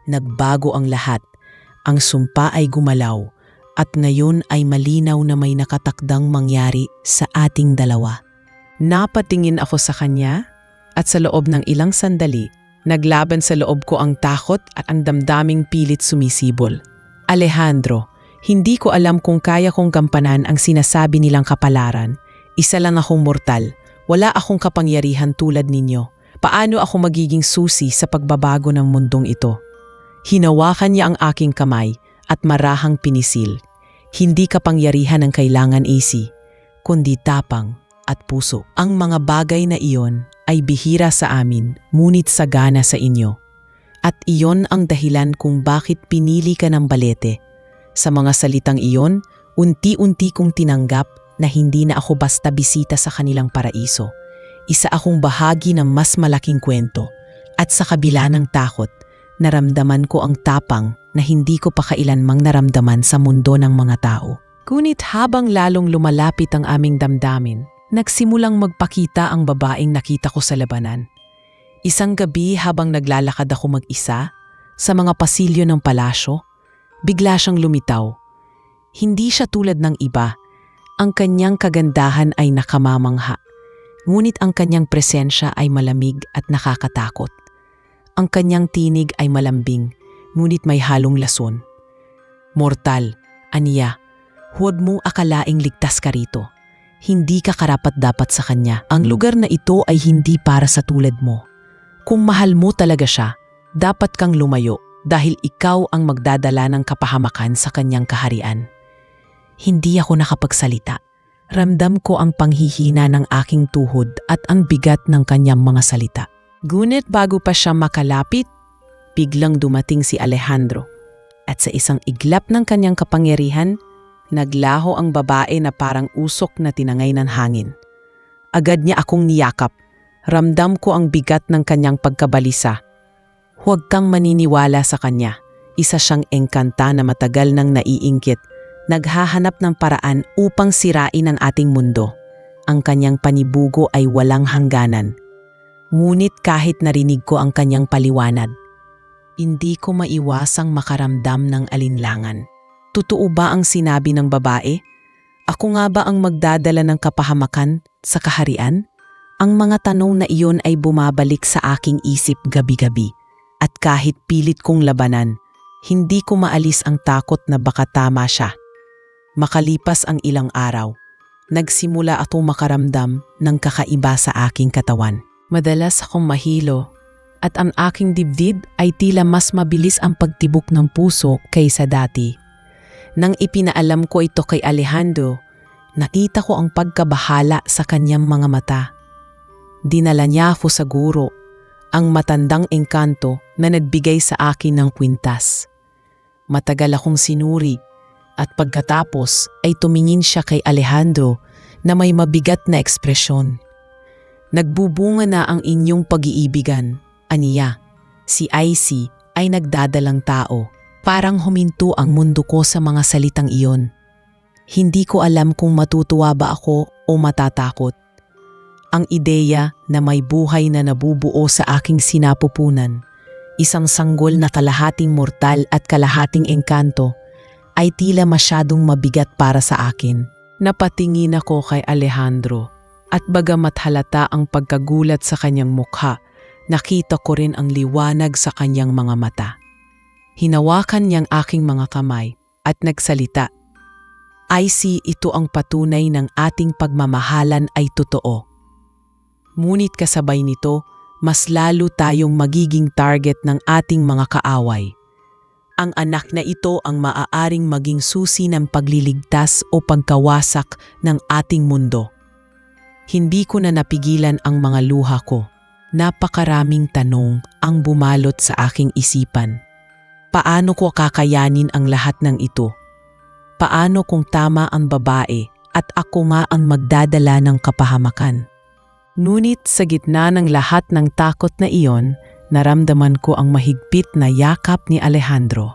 nagbago ang lahat. Ang sumpa ay gumalaw at ngayon ay malinaw na may nakatakdang mangyari sa ating dalawa. Napatingin ako sa kanya at sa loob ng ilang sandali, naglaban sa loob ko ang takot at ang damdaming pilit sumisibol. Alejandro, hindi ko alam kung kaya kong gampanan ang sinasabi nilang kapalaran. Isa lang akong mortal. Wala akong kapangyarihan tulad ninyo. Paano ako magiging susi sa pagbabago ng mundong ito? Hinawakan niya ang aking kamay at marahang pinisil. Hindi kapangyarihan ang kailangan, AC, kundi tapang at puso. Ang mga bagay na iyon ay bihira sa amin, ngunit sagana sa inyo. At iyon ang dahilan kung bakit pinili ka ng balete. Sa mga salitang iyon, unti-unti kong tinanggap na hindi na ako basta bisita sa kanilang paraiso. Isa akong bahagi ng mas malaking kwento. At sa kabila ng takot, naramdaman ko ang tapang na hindi ko pa kailanmang naramdaman sa mundo ng mga tao. Ngunit habang lalong lumalapit ang aming damdamin, nagsimulang magpakita ang babaeng nakita ko sa labanan. Isang gabi habang naglalakad ako mag-isa sa mga pasilyo ng palasyo, bigla siyang lumitaw. Hindi siya tulad ng iba. Ang kanyang kagandahan ay nakamamangha. Ngunit ang kanyang presensya ay malamig at nakakatakot. Ang kanyang tinig ay malambing, ngunit may halong lason. Mortal, aniya, huwag mong akalaing ligtas ka rito. Hindi ka karapat-dapat sa kanya. Ang lugar na ito ay hindi para sa tulad mo. Kung mahal mo talaga siya, dapat kang lumayo dahil ikaw ang magdadala ng kapahamakan sa kanyang kaharian. Hindi ako nakapagsalita. Ramdam ko ang panghihina ng aking tuhod at ang bigat ng kanyang mga salita. Ngunit bago pa siya makalapit, biglang dumating si Alejandro. At sa isang iglap ng kanyang kapangyarihan, naglaho ang babae na parang usok na tinangay ng hangin. Agad niya akong niyakap. Ramdam ko ang bigat ng kanyang pagkabalisa. Huwag kang maniniwala sa kanya. Isa siyang engkanta na matagal nang naiinggit. Naghahanap ng paraan upang sirain ang ating mundo. Ang kanyang panibugo ay walang hangganan. Ngunit kahit narinig ko ang kanyang paliwanag, hindi ko maiwasang makaramdam ng alinlangan. Totoo ba ang sinabi ng babae? Ako nga ba ang magdadala ng kapahamakan sa kaharian? Ang mga tanong na iyon ay bumabalik sa aking isip gabi-gabi. At kahit pilit kong labanan, hindi ko maalis ang takot na baka tama siya. Makalipas ang ilang araw, nagsimula akong makaramdam ng kakaiba sa aking katawan. Madalas akong mahilo at ang aking dibdib ay tila mas mabilis ang pagtibok ng puso kaysa dati. Nang ipinaalam ko ito kay Alejandro, nakita ko ang pagkabahala sa kanyang mga mata. Dinala niya ako sa guro, ang matandang engkanto na nagbigay sa akin ng kwintas. Matagal akong sinuri at pagkatapos ay tumingin siya kay Alejandro na may mabigat na ekspresyon. Nagbubunga na ang inyong pag-iibigan, aniya. Si Icy ay nagdadalang tao. Parang huminto ang mundo ko sa mga salitang iyon. Hindi ko alam kung matutuwa ba ako o matatakot. Ang ideya na may buhay na nabubuo sa aking sinapupunan, isang sanggol na kalahating mortal at kalahating engkanto, ay tila masyadong mabigat para sa akin. Napatingin ako kay Alejandro at bagamat halata ang pagkagulat sa kanyang mukha, nakita ko rin ang liwanag sa kanyang mga mata. Hinawakan niyang aking mga kamay at nagsalita. Icy, ito ang patunay ng ating pagmamahalan ay totoo. Ngunit kasabay nito, mas lalo tayong magiging target ng ating mga kaaway. Ang anak na ito ang maaaring maging susi ng pagliligtas o pagkawasak ng ating mundo. Hindi ko na napigilan ang mga luha ko. Napakaraming tanong ang bumalot sa aking isipan. Paano ko kakayanin ang lahat ng ito? Paano kung tama ang babae at ako nga ang magdadala ng kapahamakan? Ngunit sa gitna ng lahat ng takot na iyon, naramdaman ko ang mahigpit na yakap ni Alejandro.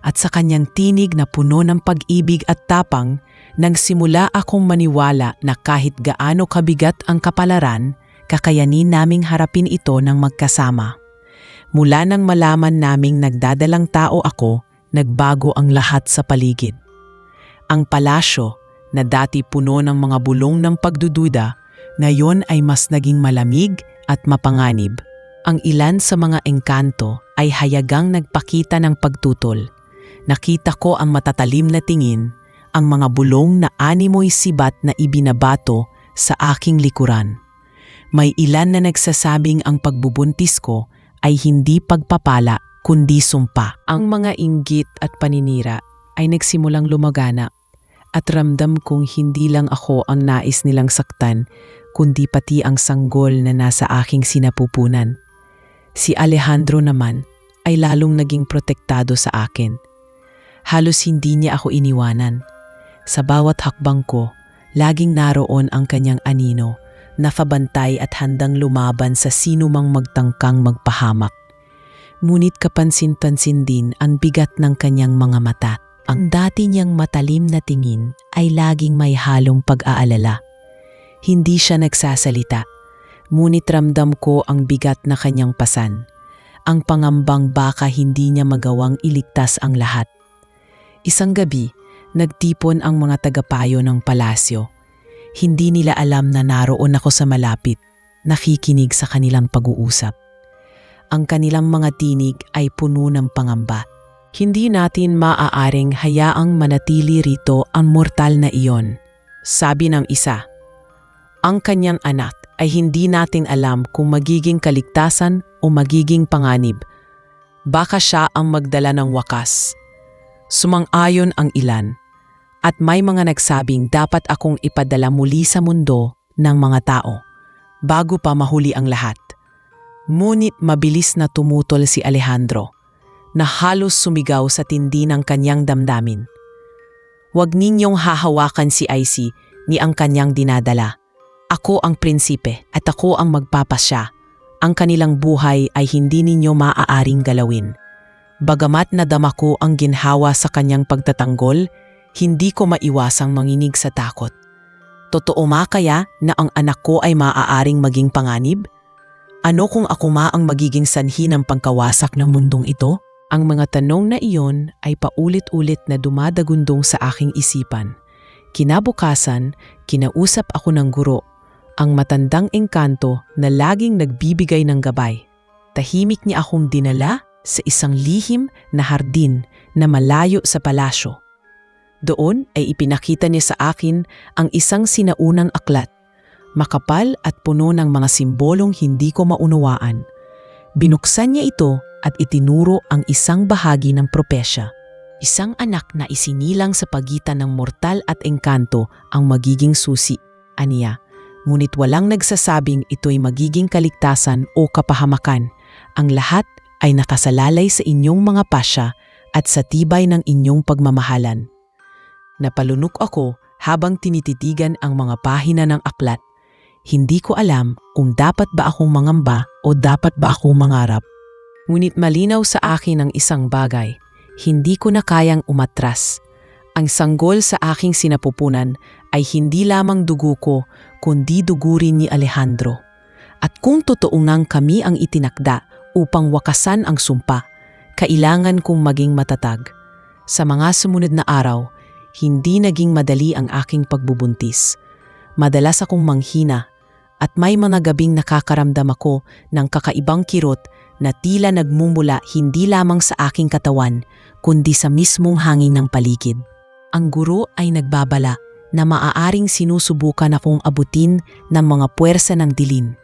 At sa kanyang tinig na puno ng pag-ibig at tapang, nang simula akong maniwala na kahit gaano kabigat ang kapalaran, kakayanin naming harapin ito ng magkasama. Mula nang malaman naming nagdadalang tao ako, nagbago ang lahat sa paligid. Ang palasyo, na dati puno ng mga bulong ng pagdududa, ngayon ay mas naging malamig at mapanganib. Ang ilan sa mga engkanto ay hayagang nagpakita ng pagtutol. Nakita ko ang matatalim na tingin, ang mga bulong na animoy sibat na ibinabato sa aking likuran. May ilan na nagsasabing ang pagbubuntis ko ay hindi pagpapala kundi sumpa. Ang mga inggit at paninira ay nagsimulang lumagana at ramdam kong hindi lang ako ang nais nilang saktan kundi pati ang sanggol na nasa aking sinapupunan. Si Alejandro naman ay lalong naging protektado sa akin. Halos hindi niya ako iniwanan. Sa bawat hakbang ko, laging naroon ang kanyang anino, nafabantay at handang lumaban sa sino mang magtangkang magpahamak. Ngunit kapansin-pansin din ang bigat ng kanyang mga mata. Ang dati niyang matalim na tingin ay laging may halong pag-aalala. Hindi siya nagsasalita, ngunit ramdam ko ang bigat na kanyang pasan. Ang pangambang baka hindi niya magawang iligtas ang lahat. Isang gabi, nagtipon ang mga tagapayo ng palasyo. Hindi nila alam na naroon ako sa malapit, nakikinig sa kanilang pag-uusap. Ang kanilang mga tinig ay puno ng pangamba. Hindi natin maaaring hayaang manatili rito ang mortal na iyon, sabi ng isa. Ang kanyang anak ay hindi natin alam kung magiging kaligtasan o magiging panganib. Baka siya ang magdala ng wakas. Sumang-ayon ang ilan at may mga nagsabing dapat akong ipadala muli sa mundo ng mga tao bago pa mahuli ang lahat. Ngunit mabilis na tumutol si Alejandro na halos sumigaw sa tindi ng kanyang damdamin. Huwag ninyong hahawakan si Icy ni ang kanyang dinadala. Ako ang prinsipe at ako ang magpapasya. Ang kanilang buhay ay hindi ninyo maaaring galawin. Bagamat nadama ko ang ginhawa sa kanyang pagtatanggol, hindi ko maiwasang manginig sa takot. Totoo ma kaya na ang anak ko ay maaaring maging panganib? Ano kung ako ma ang magiging sanhi ng pangkawasak ng mundong ito? Ang mga tanong na iyon ay paulit-ulit na dumadagundong sa aking isipan. Kinabukasan, kinausap ako ng guro, ang matandang engkanto na laging nagbibigay ng gabay. Tahimik niya akong dinala sa isang lihim na hardin na malayo sa palasyo. Doon ay ipinakita niya sa akin ang isang sinaunang aklat, makapal at puno ng mga simbolong hindi ko maunawaan. Binuksan niya ito at itinuro ang isang bahagi ng propesya. Isang anak na isinilang sa pagitan ng mortal at engkanto ang magiging susi, aniya. Ngunit walang nagsasabing ito'y magiging kaligtasan o kapahamakan. Ang lahat ay nakasalalay sa inyong mga pasya at sa tibay ng inyong pagmamahalan. Napalunok ako habang tinititigan ang mga pahina ng aklat. Hindi ko alam kung dapat ba akong mangamba o dapat ba akong mangarap. Ngunit malinaw sa akin ang isang bagay. Hindi ko na kayang umatras. Ang sanggol sa aking sinapupunan ay hindi lamang dugo ko, kundi dugo rin ni Alejandro. At kung totoo ngang kami ang itinakda upang wakasan ang sumpa, kailangan kong maging matatag. Sa mga sumunod na araw, hindi naging madali ang aking pagbubuntis. Madalas akong manghina at may mga gabing nakakaramdam ako ng kakaibang kirot na tila nagmumula hindi lamang sa aking katawan, kundi sa mismong hangin ng paligid. Ang guro ay nagbabala na maaaring sinusubukan akong abutin ng mga puwersa ng dilim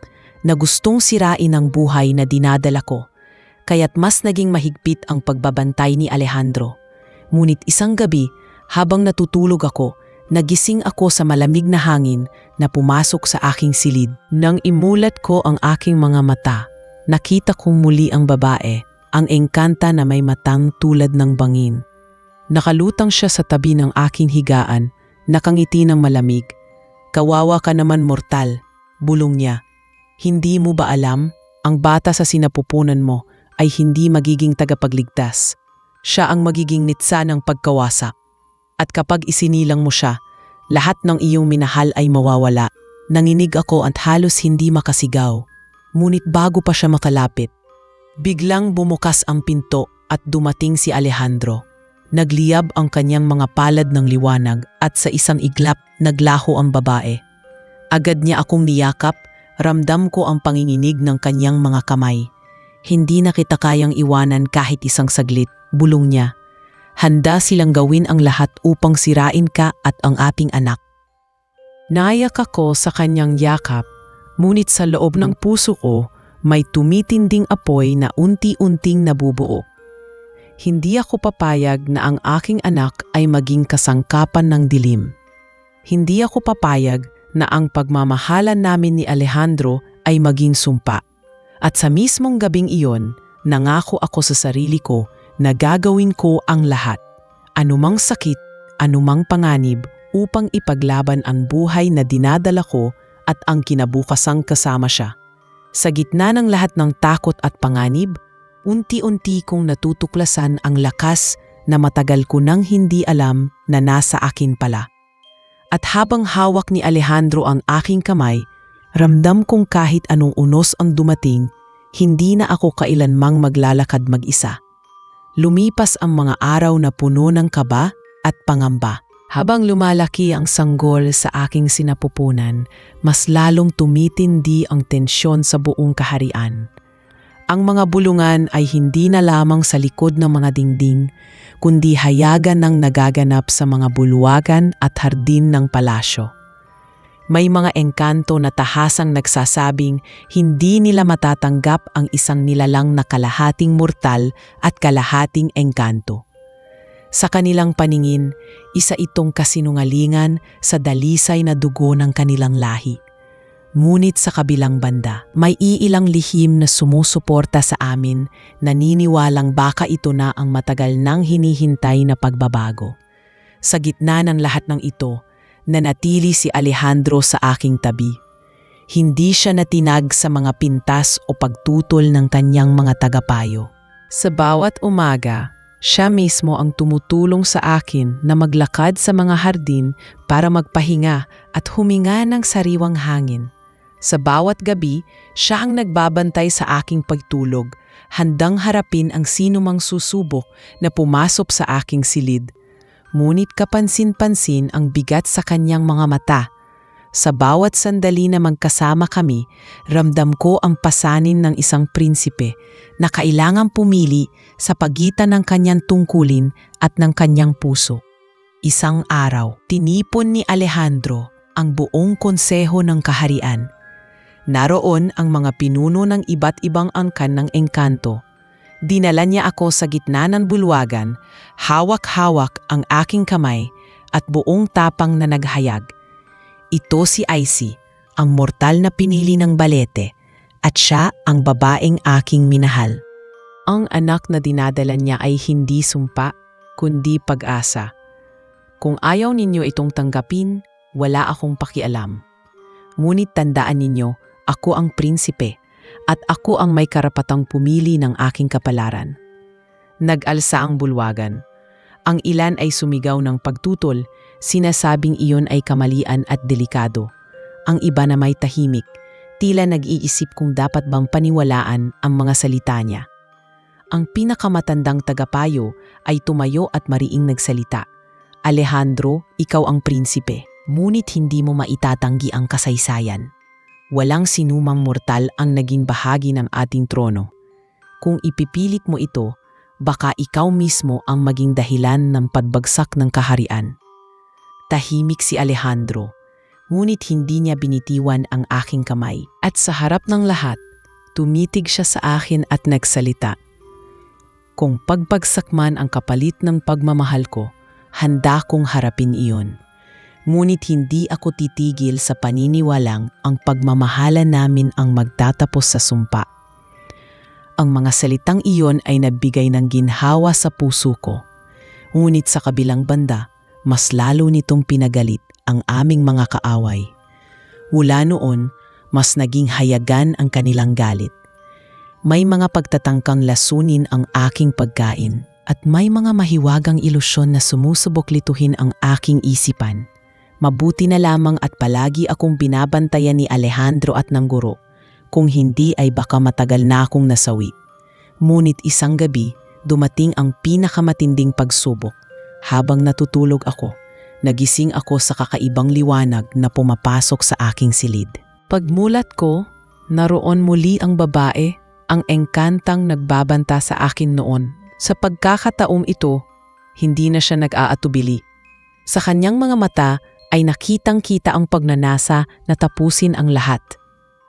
na gustong sirain ang buhay na dinadala ko, kaya't mas naging mahigpit ang pagbabantay ni Alejandro. Ngunit isang gabi, habang natutulog ako, nagising ako sa malamig na hangin na pumasok sa aking silid. Nang imulat ko ang aking mga mata, nakita kong muli ang babae, ang engkanta na may matang tulad ng bangin. Nakalutang siya sa tabi ng aking higaan, nakangiti ng malamig. "Kawawa ka naman mortal," bulong niya. "Hindi mo ba alam, ang bata sa sinapupunan mo ay hindi magiging tagapagligtas. Siya ang magiging nitsa ng pagkawasak. At kapag isinilang mo siya, lahat ng iyong minahal ay mawawala." Nanginig ako at halos hindi makasigaw. Ngunit bago pa siya makalapit, biglang bumukas ang pinto at dumating si Alejandro. Nagliyab ang kanyang mga palad ng liwanag at sa isang iglap naglaho ang babae. Agad niya akong niyakap, ramdam ko ang panginginig ng kanyang mga kamay. "Hindi na kita kayang iwanan kahit isang saglit," bulong niya. "Handa silang gawin ang lahat upang sirain ka at ang ating anak." Naiyak ako sa kanyang yakap, ngunit sa loob ng puso ko may tumitinding apoy na unti-unting nabubuo. Hindi ako papayag na ang aking anak ay maging kasangkapan ng dilim. Hindi ako papayag na ang pagmamahalan namin ni Alejandro ay maging sumpa. At sa mismong gabing iyon, nangako ako sa sarili ko na gagawin ko ang lahat, anumang sakit, anumang panganib, upang ipaglaban ang buhay na dinadala ko at ang kinabukasang kasama siya. Sa gitna ng lahat ng takot at panganib, unti-unti kong natutuklasan ang lakas na matagal ko nang hindi alam na nasa akin pala. At habang hawak ni Alejandro ang aking kamay, ramdam kong kahit anong unos ang dumating, hindi na ako kailanmang maglalakad mag-isa. Lumipas ang mga araw na puno ng kaba at pangamba. Habang lumalaki ang sanggol sa aking sinapupunan, mas lalong tumitindi ang tensyon sa buong kaharian. Ang mga bulungan ay hindi na lamang sa likod ng mga dingding, kundi hayagan ng nagaganap sa mga bulwagan at hardin ng palasyo. May mga engkanto na tahasang nagsasabing hindi nila matatanggap ang isang nilalang na kalahating mortal at kalahating engkanto. Sa kanilang paningin, isa itong kasinungalingan sa dalisay na dugo ng kanilang lahi. Ngunit sa kabilang banda, may iilang lihim na sumusuporta sa amin, naniniwalang baka ito na ang matagal nang hinihintay na pagbabago. Sa gitna ng lahat ng ito, nanatili si Alejandro sa aking tabi. Hindi siya natinag sa mga pintas o pagtutol ng kanyang mga tagapayo. Sa bawat umaga, siya mismo ang tumutulong sa akin na maglakad sa mga hardin para magpahinga at huminga ng sariwang hangin. Sa bawat gabi, siya ang nagbabantay sa aking pagtulog, handang harapin ang sinumang susubok na pumasok sa aking silid. Ngunit kapansin-pansin ang bigat sa kanyang mga mata. Sa bawat sandali na magkasama kami, ramdam ko ang pasanin ng isang prinsipe na kailangang pumili sa pagitan ng kanyang tungkulin at ng kanyang puso. Isang araw, tinipon ni Alejandro ang buong konseho ng kaharian. Naroon ang mga pinuno ng iba't ibang angkan ng engkanto. Dinala niya ako sa gitna ng bulwagan, hawak-hawak ang aking kamay at buong tapang na naghayag. Ito si Icy, ang mortal na pinili ng balete, at siya ang babaeng aking minahal. Ang anak na dinadala niya ay hindi sumpa, kundi pag-asa. Kung ayaw ninyo itong tanggapin, wala akong pakialam. Ngunit tandaan ninyo, ako ang prinsipe, at ako ang may karapatang pumili ng aking kapalaran. Nag-alsa ang bulwagan. Ang ilan ay sumigaw ng pagtutol, sinasabing iyon ay kamalian at delikado. Ang iba na may tahimik, tila nag-iisip kung dapat bang paniwalaan ang mga salita niya. Ang pinakamatandang tagapayo ay tumayo at mariing nagsalita. Alejandro, ikaw ang prinsipe, ngunit hindi mo maitatanggi ang kasaysayan. Walang sinumang mortal ang naging bahagi ng ating trono. Kung ipipilit mo ito, baka ikaw mismo ang maging dahilan ng pagbagsak ng kaharian. Tahimik si Alejandro, ngunit hindi niya binitiwan ang aking kamay. At sa harap ng lahat, tumitig siya sa akin at nagsalita. Kung pagbagsak man ang kapalit ng pagmamahal ko, handa kong harapin iyon. Ngunit hindi ako titigil sa paniniwalang ang pagmamahala namin ang magtatapos sa sumpa. Ang mga salitang iyon ay nagbigay ng ginhawa sa puso ko. Ngunit sa kabilang banda, mas lalo nitong pinagalit ang aming mga kaaway. Mula noon, mas naging hayagan ang kanilang galit. May mga pagtatangkang lasunin ang aking pagkain at may mga mahiwagang ilusyon na sumusubok lituhin ang aking isipan. Mabuti na lamang at palagi akong binabantayan ni Alejandro at ng guro. Kung hindi ay baka matagal na akong nasawi. Ngunit isang gabi, dumating ang pinakamatinding pagsubok. Habang natutulog ako, nagising ako sa kakaibang liwanag na pumapasok sa aking silid. Pagmulat ko, naroon muli ang babae, ang engkantang nagbabanta sa akin noon. Sa pagkakataong ito, hindi na siya nag-aatubili. Sa kanyang mga mata ay nakitang-kita ang pagnanasa na tapusin ang lahat.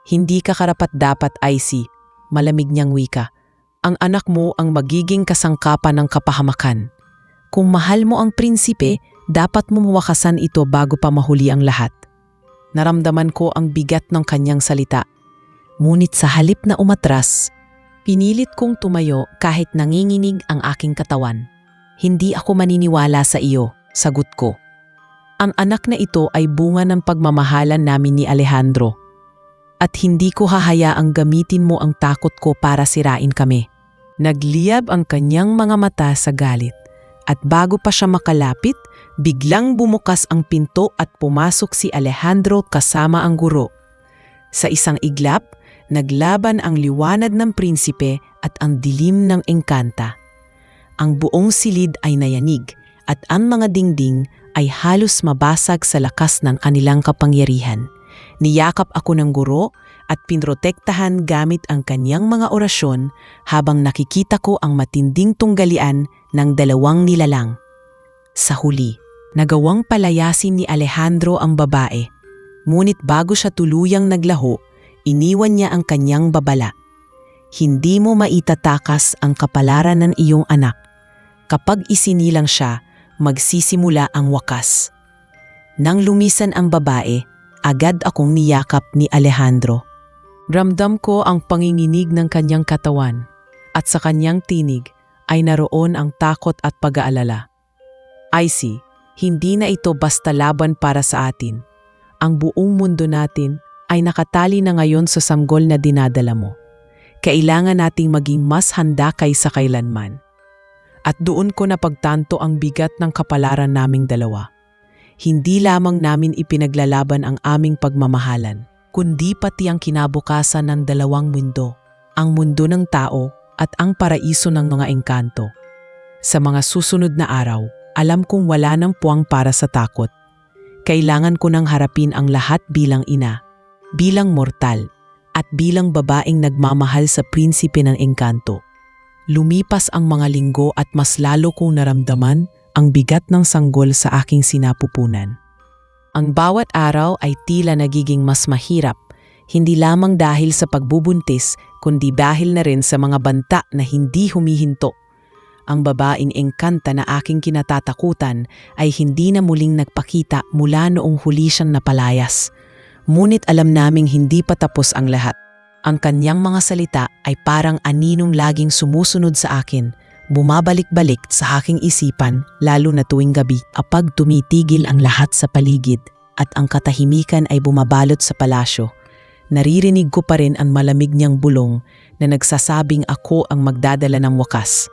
Hindi ka karapat-dapat, Icy, malamig niyang wika. Ang anak mo ang magiging kasangkapan ng kapahamakan. Kung mahal mo ang prinsipe, dapat mo mawakasan ito bago pa mahuli ang lahat. Naramdaman ko ang bigat ng kanyang salita. Ngunit sa halip na umatras, pinilit kong tumayo kahit nanginginig ang aking katawan. Hindi ako maniniwala sa iyo, sagot ko. Ang anak na ito ay bunga ng pagmamahalan namin ni Alejandro. At hindi ko hahayaang gamitin mo ang takot ko para sirain kami. Nagliyab ang kanyang mga mata sa galit. At bago pa siya makalapit, biglang bumukas ang pinto at pumasok si Alejandro kasama ang guro. Sa isang iglap, naglaban ang liwanag ng prinsipe at ang dilim ng engkanta. Ang buong silid ay nayanig at ang mga dingding ay halos mabasag sa lakas ng kanilang kapangyarihan. Niyakap ako ng guro at pinrotektahan gamit ang kanyang mga orasyon habang nakikita ko ang matinding tunggalian ng dalawang nilalang. Sa huli, nagawang palayasin ni Alejandro ang babae. Ngunit bago siya tuluyang naglaho, iniwan niya ang kanyang babala. Hindi mo maitatakas ang kapalaran ng iyong anak. Kapag isinilang siya, magsisimula ang wakas. Nang lumisan ang babae, agad akong niyakap ni Alejandro. Ramdam ko ang panginginig ng kanyang katawan at sa kanyang tinig ay naroon ang takot at pag-aalala. Icy, hindi na ito basta laban para sa atin. Ang buong mundo natin ay nakatali na ngayon sa sanggol na dinadala mo. Kailangan nating maging mas handa kaysa kailanman. At doon ko napagtanto ang bigat ng kapalaran naming dalawa. Hindi lamang namin ipinaglalaban ang aming pagmamahalan, kundi pati ang kinabukasan ng dalawang mundo, ang mundo ng tao at ang paraiso ng mga engkanto. Sa mga susunod na araw, alam kong wala nang puwang para sa takot. Kailangan ko nang harapin ang lahat bilang ina, bilang mortal, at bilang babaeng nagmamahal sa prinsipe ng engkanto. Lumipas ang mga linggo at mas lalo kong naramdaman ang bigat ng sanggol sa aking sinapupunan. Ang bawat araw ay tila nagiging mas mahirap, hindi lamang dahil sa pagbubuntis, kundi dahil na rin sa mga banta na hindi humihinto. Ang babaeng engkanta na aking kinatatakutan ay hindi na muling nagpakita mula noong huli siyang napalayas. Ngunit alam naming hindi pa tapos ang lahat. Ang kanyang mga salita ay parang aninong laging sumusunod sa akin, bumabalik-balik sa aking isipan lalo na tuwing gabi kapag tumitigil ang lahat sa paligid at ang katahimikan ay bumabalot sa palasyo. Naririnig ko pa rin ang malamig niyang bulong na nagsasabing ako ang magdadala ng wakas.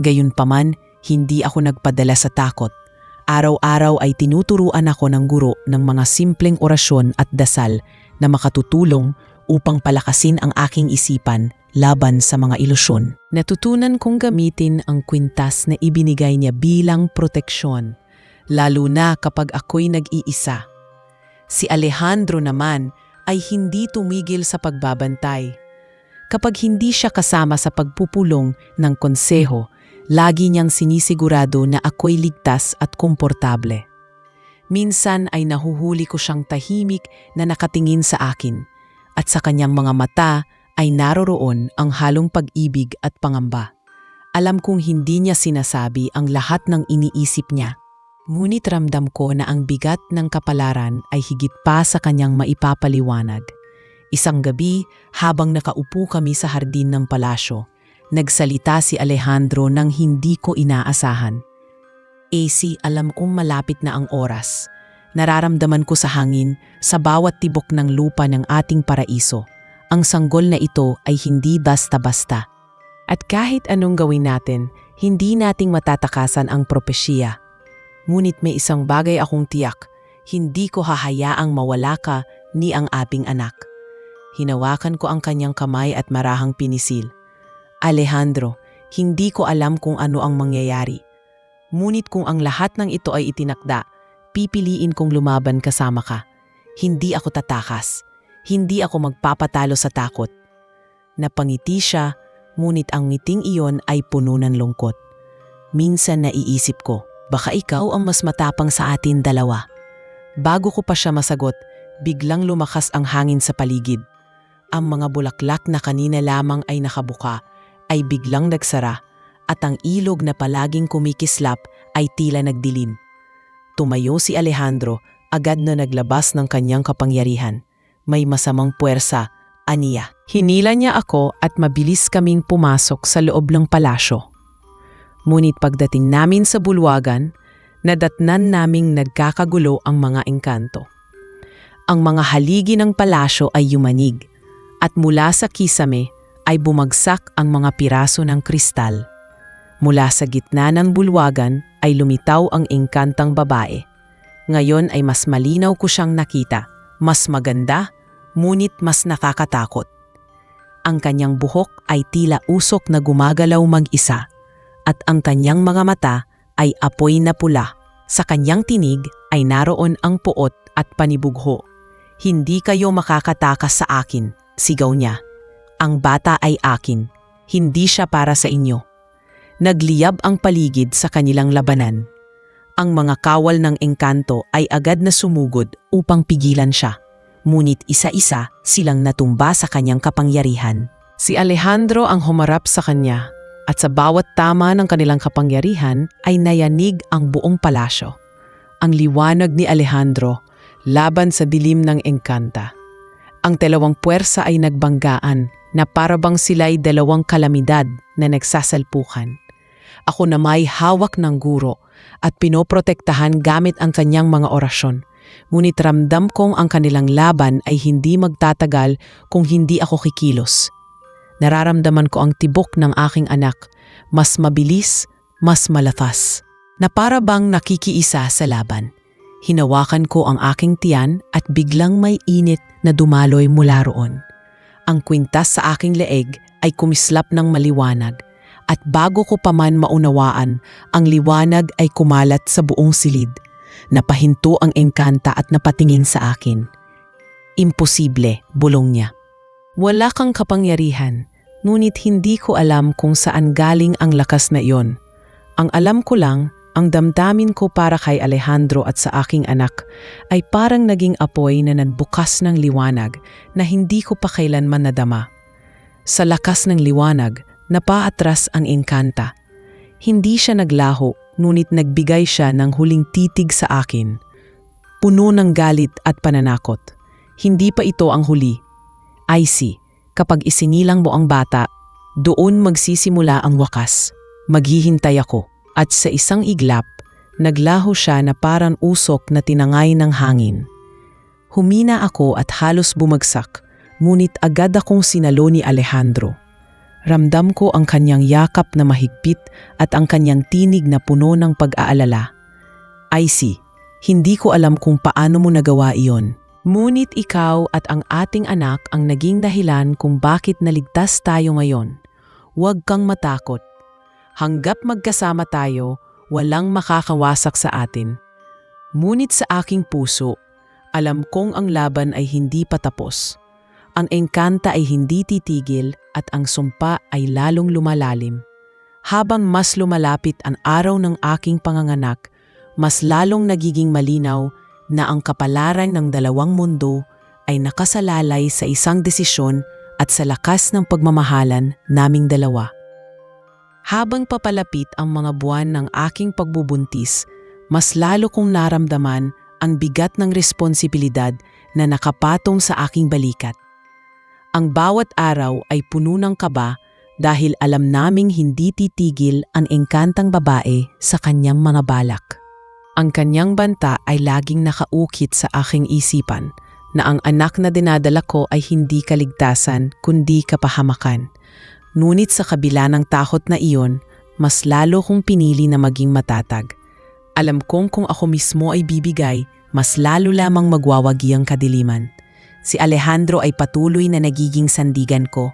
Gayunpaman, hindi ako nagpadala sa takot. Araw-araw ay tinuturuan ako ng guro ng mga simpleng orasyon at dasal na makatutulong upang palakasin ang aking isipan laban sa mga ilusyon. Natutunan kong gamitin ang kwintas na ibinigay niya bilang proteksyon, lalo na kapag ako'y nag-iisa. Si Alejandro naman ay hindi tumigil sa pagbabantay. Kapag hindi siya kasama sa pagpupulong ng konseho, lagi niyang sinisigurado na ako'y ligtas at komportable. Minsan ay nahuhuli ko siyang tahimik na nakatingin sa akin, at sa kanyang mga mata ay naroroon ang halong pag-ibig at pangamba. Alam kong hindi niya sinasabi ang lahat ng iniisip niya. Ngunit ramdam ko na ang bigat ng kapalaran ay higit pa sa kanyang maipapaliwanag. Isang gabi, habang nakaupo kami sa hardin ng palasyo, nagsalita si Alejandro nang hindi ko inaasahan. AC, alam kong malapit na ang oras. Nararamdaman ko sa hangin, sa bawat tibok ng lupa ng ating paraiso. Ang sanggol na ito ay hindi basta-basta. At kahit anong gawin natin, hindi nating matatakasan ang propesya. Ngunit may isang bagay akong tiyak, hindi ko hahayaang mawala ka ni ang ating anak. Hinawakan ko ang kanyang kamay at marahang pinisil. Alejandro, hindi ko alam kung ano ang mangyayari. Ngunit kung ang lahat ng ito ay itinakda, pipiliin kong lumaban kasama ka. Hindi ako tatakas. Hindi ako magpapatalo sa takot. Napangiti siya, ngunit ang ngiting iyon ay puno ng lungkot. Minsan naiisip ko, baka ikaw ang mas matapang sa atin dalawa. Bago ko pa siya masagot, biglang lumakas ang hangin sa paligid. Ang mga bulaklak na kanina lamang ay nakabuka, ay biglang nagsara, at ang ilog na palaging kumikislap ay tila nagdilim. Tumayo si Alejandro, agad na naglabas ng kanyang kapangyarihan. May masamang puwersa, aniya. Hinila niya ako at mabilis kaming pumasok sa loob ng palasyo. Ngunit pagdating namin sa bulwagan, nadatnan naming nagkakagulo ang mga engkanto. Ang mga haligi ng palasyo ay yumanig, at mula sa kisame ay bumagsak ang mga piraso ng kristal. Mula sa gitna ng bulwagan ay lumitaw ang engkantang babae. Ngayon ay mas malinaw ko siyang nakita, mas maganda, ngunit mas nakakatakot. Ang kanyang buhok ay tila usok na gumagalaw mag-isa, at ang kanyang mga mata ay apoy na pula. Sa kanyang tinig ay naroon ang puot at panibugho. Hindi kayo makakatakas sa akin, sigaw niya. Ang bata ay akin, hindi siya para sa inyo. Nagliyab ang paligid sa kanilang labanan. Ang mga kawal ng engkanto ay agad na sumugod upang pigilan siya. Ngunit isa-isa silang natumba sa kanyang kapangyarihan. Si Alejandro ang humarap sa kanya, at sa bawat tama ng kanilang kapangyarihan ay nayanig ang buong palasyo. Ang liwanag ni Alejandro laban sa dilim ng engkanta. Ang dalawang puwersa ay nagbanggaan na parabang sila'y dalawang kalamidad na nagsasalpukan. Ako na may hawak ng guro at pinoprotektahan gamit ang kanyang mga orasyon. ngunit ramdam kong ang kanilang laban ay hindi magtatagal kung hindi ako kikilos. Nararamdaman ko ang tibok ng aking anak, mas mabilis, mas malakas, na para bang nakikiisa sa laban. Hinawakan ko ang aking tiyan at biglang may init na dumaloy mula roon. Ang kwintas sa aking leeg ay kumislap ng maliwanag at bago ko pa man maunawaan, ang liwanag ay kumalat sa buong silid. Napahinto ang engkanta at napatingin sa akin. Imposible, bulong niya. Wala kang kapangyarihan, ngunit hindi ko alam kung saan galing ang lakas na iyon. Ang alam ko lang, ang damdamin ko para kay Alejandro at sa aking anak ay parang naging apoy na nagbukas ng liwanag na hindi ko pa kailanman nadama. Sa lakas ng liwanag, napaatras ang engkanta. Hindi siya naglaho, ngunit nagbigay siya ng huling titig sa akin. Puno ng galit at pananakot. Hindi pa ito ang huli. Icy, kapag isinilang mo ang bata, doon magsisimula ang wakas. Maghihintay ako. At sa isang iglap, naglaho siya na parang usok na tinangay ng hangin. Humina ako at halos bumagsak, ngunit agad akong sinalo ni Alejandro. Ramdam ko ang kanyang yakap na mahigpit at ang kanyang tinig na puno ng pag-aalala. Icy, hindi ko alam kung paano mo nagawa iyon. Ngunit ikaw at ang ating anak ang naging dahilan kung bakit naligtas tayo ngayon. Huwag kang matakot. Hangga't magkasama tayo, walang makakawasak sa atin. Ngunit sa aking puso, alam kong ang laban ay hindi pa tapos. Ang engkanta ay hindi titigil at ang sumpa ay lalong lumalalim. Habang mas lumalapit ang araw ng aking panganganak, mas lalong nagiging malinaw na ang kapalaran ng dalawang mundo ay nakasalalay sa isang desisyon at sa lakas ng pagmamahalan naming dalawa. Habang papalapit ang mga buwan ng aking pagbubuntis, mas lalo kong naramdaman ang bigat ng responsibilidad na nakapatong sa aking balikat. Ang bawat araw ay puno ng kaba dahil alam naming hindi titigil ang engkantang babae sa kanyang mga balak. Ang kanyang banta ay laging nakaukit sa aking isipan na ang anak na dinadala ko ay hindi kaligtasan kundi kapahamakan. Ngunit sa kabila ng takot na iyon, mas lalo kong pinili na maging matatag. Alam kong kung ako mismo ay bibigay, mas lalo lamang magwawagi ang kadiliman. Si Alejandro ay patuloy na nagiging sandigan ko.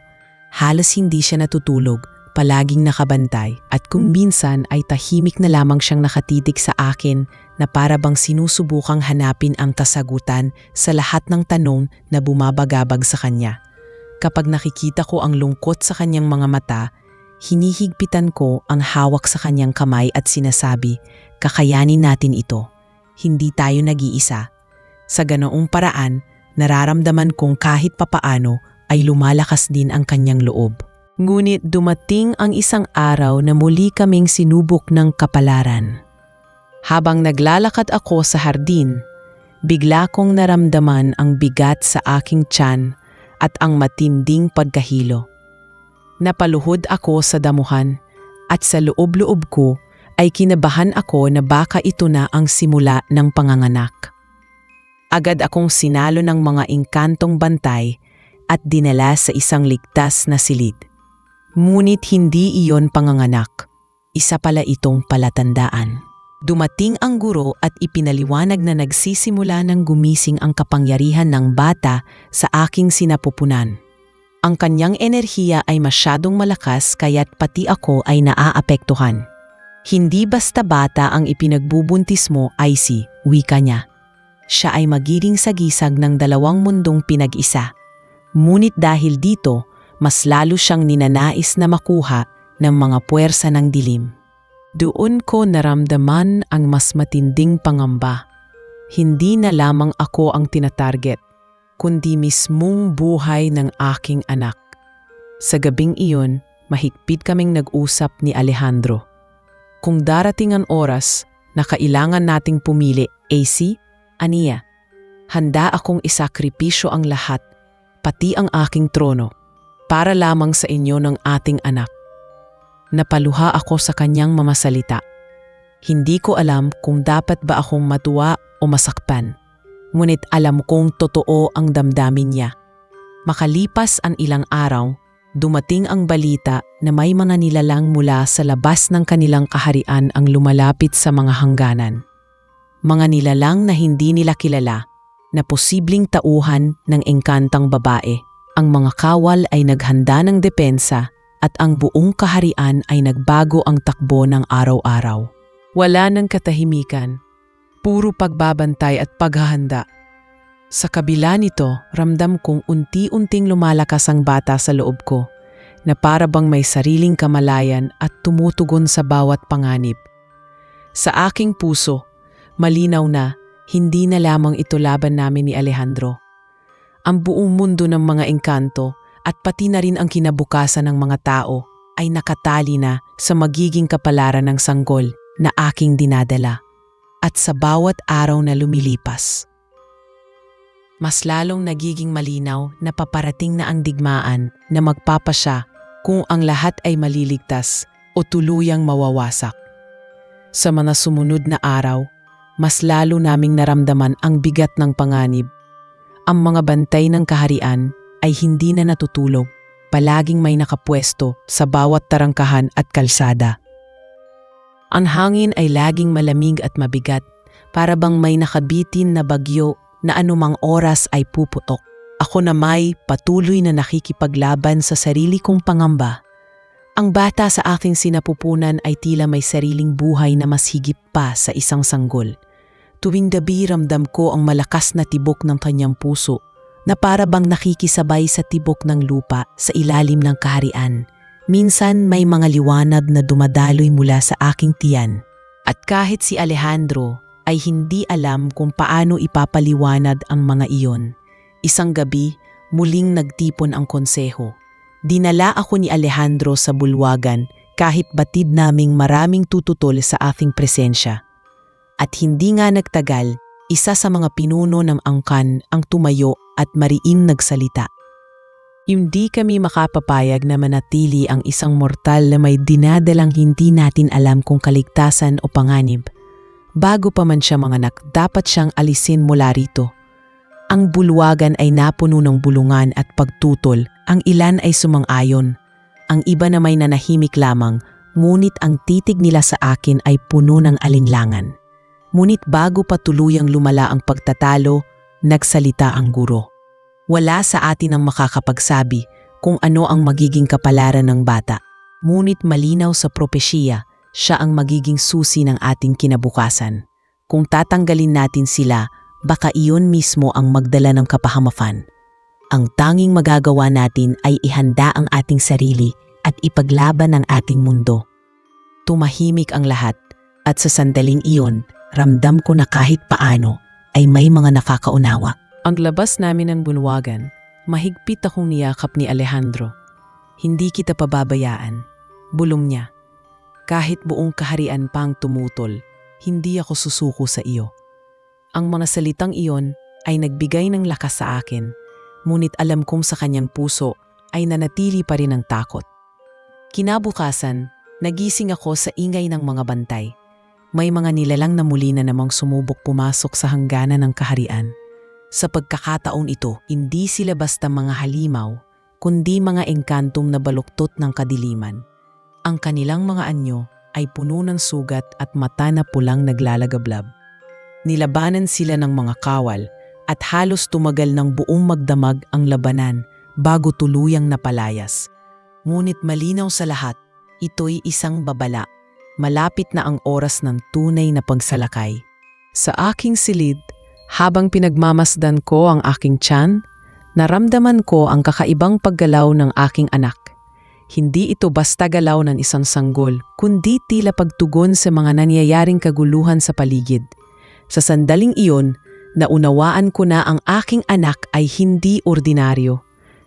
Halos hindi siya natutulog, palaging nakabantay at kung minsan ay tahimik na lamang siyang nakatitig sa akin na para bang sinusubukang hanapin ang kasagutan sa lahat ng tanong na bumabagabag sa kanya. Kapag nakikita ko ang lungkot sa kanyang mga mata, hinihigpitan ko ang hawak sa kanyang kamay at sinasabi, kakayanin natin ito. Hindi tayo nag-iisa. Sa ganoong paraan, nararamdaman kong kahit papaano ay lumalakas din ang kanyang loob. Ngunit dumating ang isang araw na muli kaming sinubok ng kapalaran. Habang naglalakad ako sa hardin, bigla kong naramdaman ang bigat sa aking tiyan at ang matinding pagkahilo. Napaluhod ako sa damuhan at sa loob-loob ko ay kinabahan ako na baka ito na ang simula ng panganganak. Agad akong sinalo ng mga engkantong bantay at dinala sa isang ligtas na silid. Ngunit hindi iyon panganganak, isa pala itong palatandaan. Dumating ang guro at ipinaliwanag na nagsisimula ng gumising ang kapangyarihan ng bata sa aking sinapupunan. Ang kanyang enerhiya ay masyadong malakas kaya't pati ako ay naaapektuhan. Hindi basta bata ang ipinagbubuntis mo, Icy, wika niya. Siya ay magiring sagisag ng dalawang mundong pinag-isa. Ngunit dahil dito, mas lalo siyang ninanais na makuha ng mga puwersa ng dilim. Doon ko naramdaman ang mas matinding pangamba. Hindi na lamang ako ang tinatarget, kundi mismong buhay ng aking anak. Sa gabing iyon, mahigpit kaming nag-usap ni Alejandro. Kung darating ang oras na kailangan nating pumili, AC, aniya, handa akong isakripisyo ang lahat, pati ang aking trono, para lamang sa inyo ng ating anak. Napaluha ako sa kanyang mamasalita. Hindi ko alam kung dapat ba akong matuwa o masakpan. ngunit alam kong totoo ang damdamin niya. Makalipas ang ilang araw, dumating ang balita na may mga nilalang mula sa labas ng kanilang kaharian ang lumalapit sa mga hangganan. Mga nilalang na hindi nila kilala, na posibleng tauhan ng engkantang babae. Ang mga kawal ay naghanda ng depensa at ang buong kaharian ay nagbago ang takbo ng araw-araw. Wala ng katahimikan, puro pagbabantay at paghahanda. Sa kabila nito, ramdam kong unti-unting lumalakas ang bata sa loob ko, na para bang may sariling kamalayan at tumutugon sa bawat panganib. Sa aking puso, malinaw na hindi na lamang ito laban namin ni Alejandro. Ang buong mundo ng mga engkanto at pati na rin ang kinabukasan ng mga tao ay nakatali na sa magiging kapalaran ng sanggol na aking dinadala. At sa bawat araw na lumilipas, mas lalong nagiging malinaw na paparating na ang digmaan na magpapasya kung ang lahat ay maliligtas o tuluyang mawawasak. Sa mga sumunod na araw, mas lalo naming naramdaman ang bigat ng panganib. Ang mga bantay ng kaharian ay hindi na natutulog, palaging may nakapwesto sa bawat tarangkahan at kalsada. Ang hangin ay laging malamig at mabigat, para bang may nakabitin na bagyo na anumang oras ay puputok. Ako na may patuloy na nakikipaglaban sa sarili kong pangamba. Ang bata sa aking sinapupunan ay tila may sariling buhay na mas higit pa sa isang sanggol. Tuwing gabi ramdam ko ang malakas na tibok ng kanyang puso, na para bang nakikisabay sa tibok ng lupa sa ilalim ng kaharian. Minsan may mga liwanag na dumadaloy mula sa aking tiyan. At kahit si Alejandro ay hindi alam kung paano ipapaliwanag ang mga iyon. Isang gabi, muling nagtipon ang konseho. Dinala ako ni Alejandro sa bulwagan kahit batid naming maraming tututol sa aking presensya. At hindi nga nagtagal, isa sa mga pinuno ng angkan ang tumayo at mariing nagsalita. Hindi kami makapapayag na manatili ang isang mortal na may dinadalang hindi natin alam kung kaligtasan o panganib. Bago pa man siya manganak, dapat siyang alisin mula rito. Ang bulwagan ay napuno ng bulungan at pagtutol, ang ilan ay sumang-ayon. Ang iba na may nanahimik lamang, ngunit ang titig nila sa akin ay puno ng alinlangan. Ngunit bago pa tuluyang lumala ang pagtatalo, nagsalita ang guro. Wala sa atin ang makakapagsabi kung ano ang magiging kapalaran ng bata. Ngunit malinaw sa propesya, siya ang magiging susi ng ating kinabukasan. Kung tatanggalin natin sila, baka iyon mismo ang magdala ng kapahamakan. Ang tanging magagawa natin ay ihanda ang ating sarili at ipaglaban ang ating mundo. Tumahimik ang lahat, at sa sandaling iyon, ramdam ko na kahit paano ay may mga nakakaunawa. Ang labas namin ng bulwagan, mahigpit akong niyakap ni Alejandro. Hindi kita pababayaan, bulong niya. Kahit buong kaharian pang tumutol, hindi ako susuko sa iyo. Ang mga salitang iyon ay nagbigay ng lakas sa akin, ngunit alam kong sa kanyang puso ay nanatili pa rin ang takot. Kinabukasan, nagising ako sa ingay ng mga bantay. May mga nilalang na muli na namang sumubok pumasok sa hangganan ng kaharian. Sa pagkakataon ito, hindi sila basta mga halimaw, kundi mga engkantong na baluktot ng kadiliman. Ang kanilang mga anyo ay puno ng sugat at mata na pulang naglalagablab. Nilabanan sila ng mga kawal at halos tumagal ng buong magdamag ang labanan bago tuluyang napalayas. Ngunit malinaw sa lahat, ito'y isang babala. Malapit na ang oras ng tunay na pagsalakay. Sa aking silid, habang pinagmamasdan ko ang aking tiyan, naramdaman ko ang kakaibang paggalaw ng aking anak. Hindi ito basta galaw ng isang sanggol, kundi tila pagtugon sa mga nangyayaring kaguluhan sa paligid. Sa sandaling iyon, naunawaan ko na ang aking anak ay hindi ordinaryo.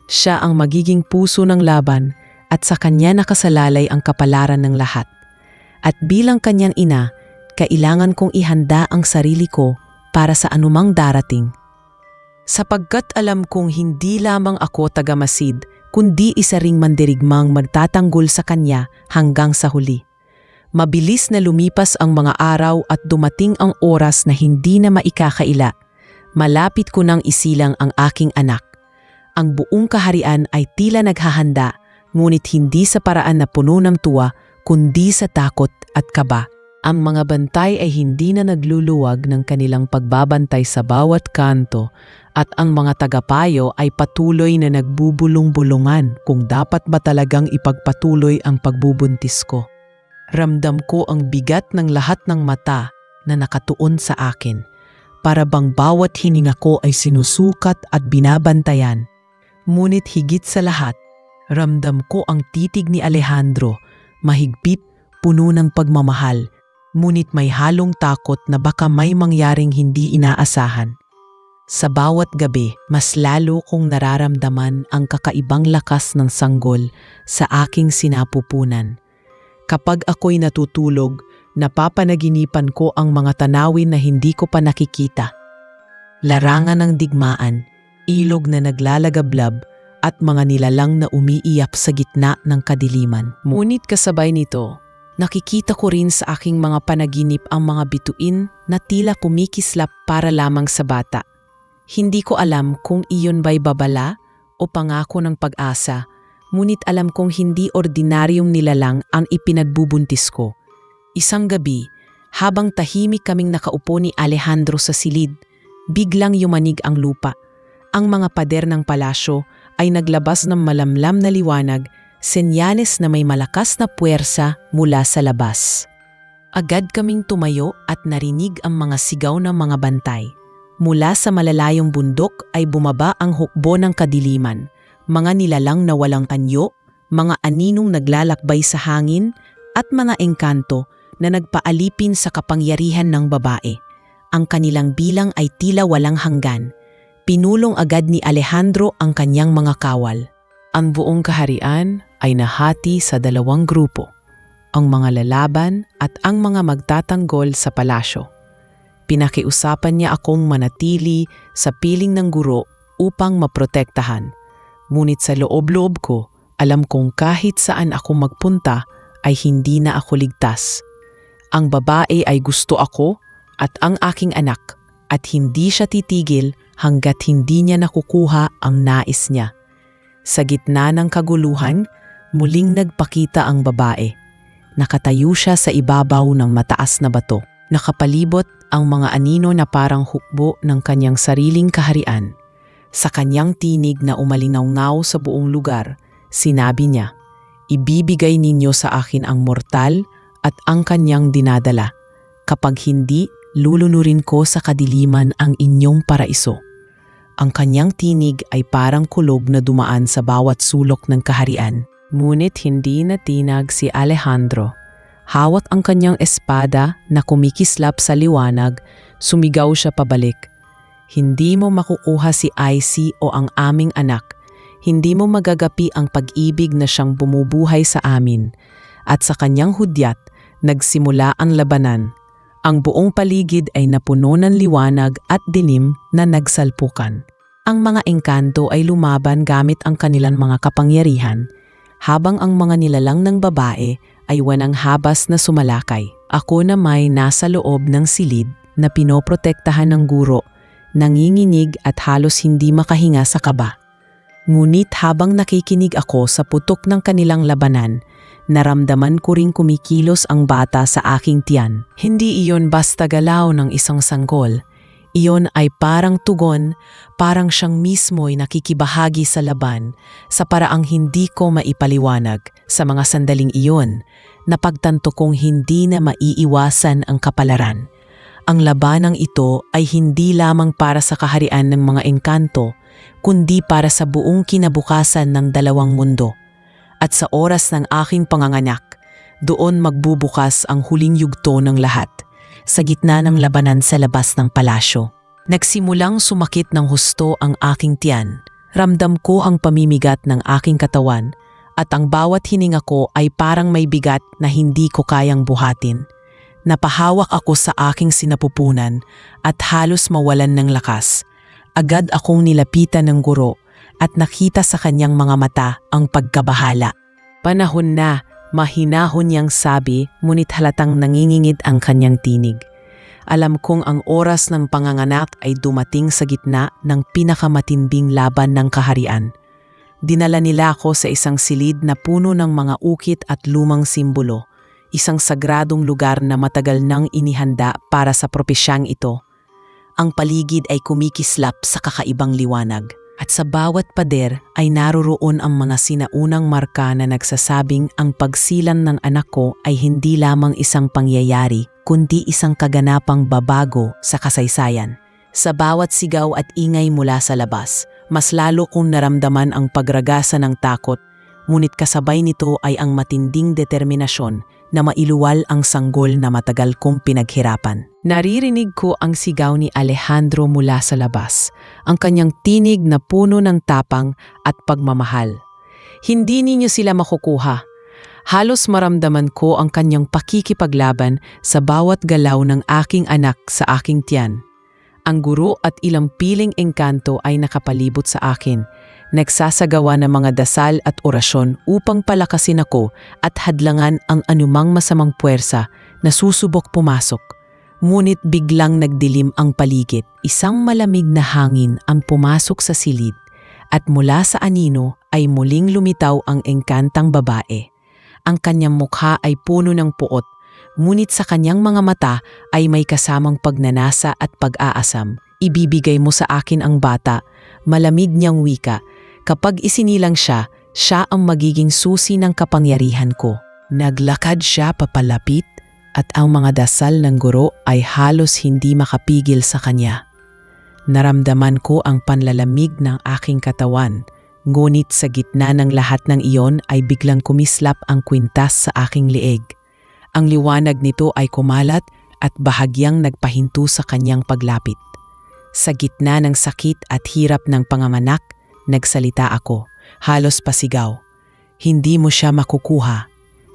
Siya ang magiging puso ng laban at sa kanya nakasalalay ang kapalaran ng lahat. At bilang kanyang ina, kailangan kong ihanda ang sarili ko para sa anumang darating. Sapagkat alam kong hindi lamang ako tagamasid, kundi isa ring mandirigmang magtatanggol sa kanya hanggang sa huli. Mabilis na lumipas ang mga araw at dumating ang oras na hindi na maikakaila. Malapit ko nang isilang ang aking anak. Ang buong kaharian ay tila naghahanda, ngunit hindi sa paraan na puno ng tuwa, kundi sa takot at kaba. Ang mga bantay ay hindi na nagluluwag ng kanilang pagbabantay sa bawat kanto at ang mga tagapayo ay patuloy na nagbubulong-bulungan kung dapat ba talagang ipagpatuloy ang pagbubuntis ko. Ramdam ko ang bigat ng lahat ng mata na nakatuon sa akin, para bang bawat hininga ko ay sinusukat at binabantayan. Ngunit higit sa lahat, ramdam ko ang titig ni Alejandro, mahigpit, puno ng pagmamahal, ngunit may halong takot na baka may mangyaring hindi inaasahan. Sa bawat gabi, mas lalo kong nararamdaman ang kakaibang lakas ng sanggol sa aking sinapupunan. Kapag ako'y natutulog, napapanaginipan ko ang mga tanawin na hindi ko pa nakikita. Larangan ng digmaan, ilog na naglalagablab, at mga nilalang na umiiyak sa gitna ng kadiliman. Ngunit kasabay nito, nakikita ko rin sa aking mga panaginip ang mga bituin na tila kumikislap para lamang sa bata. Hindi ko alam kung iyon ba'y babala o pangako ng pag-asa, ngunit alam kong hindi ordinaryong nilalang ang ipinagbubuntis ko. Isang gabi, habang tahimik kaming nakaupo ni Alejandro sa silid, biglang yumanig ang lupa. Ang mga pader ng palasyo ay naglabas ng malamlam na liwanag, senyales na may malakas na puwersa mula sa labas. Agad kaming tumayo at narinig ang mga sigaw ng mga bantay. Mula sa malalayong bundok ay bumaba ang hukbo ng kadiliman, mga nilalang na walang anyo, mga aninong naglalakbay sa hangin, at mga engkanto na nagpaalipin sa kapangyarihan ng babae. Ang kanilang bilang ay tila walang hanggan. Pinulong agad ni Alejandro ang kanyang mga kawal. Ang buong kaharian ay nahati sa dalawang grupo, ang mga lalaban at ang mga magtatanggol sa palasyo. Pinakiusapan niya akong manatili sa piling ng guro upang maprotektahan. Ngunit sa loob-loob ko, alam kong kahit saan ako magpunta ay hindi na ako ligtas. Ang babae ay gusto ako at ang aking anak, at hindi siya titigil hanggat hindi niya nakukuha ang nais niya. Sa gitna ng kaguluhan, muling nagpakita ang babae. Nakatayo siya sa ibabaw ng mataas na bato. Nakapalibot ang mga anino na parang hukbo ng kanyang sariling kaharian. Sa kanyang tinig na umalingaw sa buong lugar, sinabi niya, "Ibibigay ninyo sa akin ang mortal at ang kanyang dinadala. Kapag hindi, lulunurin ko sa kadiliman ang inyong paraiso." Ang kanyang tinig ay parang kulog na dumaan sa bawat sulok ng kaharian. Ngunit hindi natinag si Alejandro. Hawak ang kanyang espada na kumikislap sa liwanag, sumigaw siya pabalik. "Hindi mo makukuha si Icy o ang aming anak. Hindi mo magagapi ang pag-ibig na siyang bumubuhay sa amin." At sa kanyang hudyat, nagsimula ang labanan. Ang buong paligid ay napuno ng liwanag at dilim na nagsalpukan. Ang mga engkanto ay lumaban gamit ang kanilang mga kapangyarihan, habang ang mga nilalang ng babae ay walang habas na sumalakay. Ako na may nasa loob ng silid na pinoprotektahan ng guro, nanginginig at halos hindi makahinga sa kaba. Ngunit habang nakikinig ako sa putok ng kanilang labanan, naramdaman ko ring kumikilos ang bata sa aking tiyan. Hindi iyon basta galaw ng isang sanggol. Iyon ay parang tugon, parang siyang mismo'y nakikibahagi sa laban, sa paraang hindi ko maipaliwanag. Sa mga sandaling iyon, napagtanto kong hindi na maiiwasan ang kapalaran. Ang labanang ito ay hindi lamang para sa kaharian ng mga engkanto, kundi para sa buong kinabukasan ng dalawang mundo. At sa oras ng aking panganganak, doon magbubukas ang huling yugto ng lahat, sa gitna ng labanan sa labas ng palasyo. Nagsimulang sumakit ng husto ang aking tiyan. Ramdam ko ang pamimigat ng aking katawan, at ang bawat hininga ko ay parang may bigat na hindi ko kayang buhatin. Napahawak ako sa aking sinapupunan at halos mawalan ng lakas. Agad akong nilapitan ng guro at nakita sa kanyang mga mata ang pagkabahala. "Panahon na," mahinahon niyang sabi, ngunit halatang nangingingid ang kanyang tinig. Alam kong ang oras ng panganganak ay dumating sa gitna ng pinakamatinding laban ng kaharian. Dinala nila ako sa isang silid na puno ng mga ukit at lumang simbolo, isang sagradong lugar na matagal nang inihanda para sa propesyang ito. Ang paligid ay kumikislap sa kakaibang liwanag, at sa bawat pader ay naroroon ang mga sinaunang marka na nagsasabing ang pagsilang ng anak ko ay hindi lamang isang pangyayari, kundi isang kaganapang babago sa kasaysayan. Sa bawat sigaw at ingay mula sa labas, mas lalo kong naramdaman ang pagragasa ng takot, ngunit kasabay nito ay ang matinding determinasyon na mailuwal ang sanggol na matagal kong pinaghirapan. Naririnig ko ang sigaw ni Alejandro mula sa labas, ang kanyang tinig na puno ng tapang at pagmamahal. Hindi ninyo sila makukuha. Halos maramdaman ko ang kanyang pakikipaglaban sa bawat galaw ng aking anak sa aking tiyan. Ang guro at ilang piling engkanto ay nakapalibot sa akin, nagsasagawa ng mga dasal at orasyon upang palakasin ako at hadlangan ang anumang masamang puwersa na susubok pumasok. Ngunit biglang nagdilim ang paligid, isang malamig na hangin ang pumasok sa silid, at mula sa anino ay muling lumitaw ang engkantang babae. Ang kanyang mukha ay puno ng puot, ngunit sa kanyang mga mata ay may kasamang pagnanasa at pag-aasam. Ibibigay mo sa akin ang bata, malamig niyang wika. Kapag isinilang siya, siya ang magiging susi ng kapangyarihan ko. Naglakad siya papalapit at ang mga dasal ng guro ay halos hindi makapigil sa kanya. Naramdaman ko ang panlalamig ng aking katawan, ngunit sa gitna ng lahat ng iyon ay biglang kumislap ang kwintas sa aking leeg. Ang liwanag nito ay kumalat at bahagyang nagpahinto sa kanyang paglapit. Sa gitna ng sakit at hirap ng panganganak, nagsalita ako, halos pasigaw. Hindi mo siya makukuha.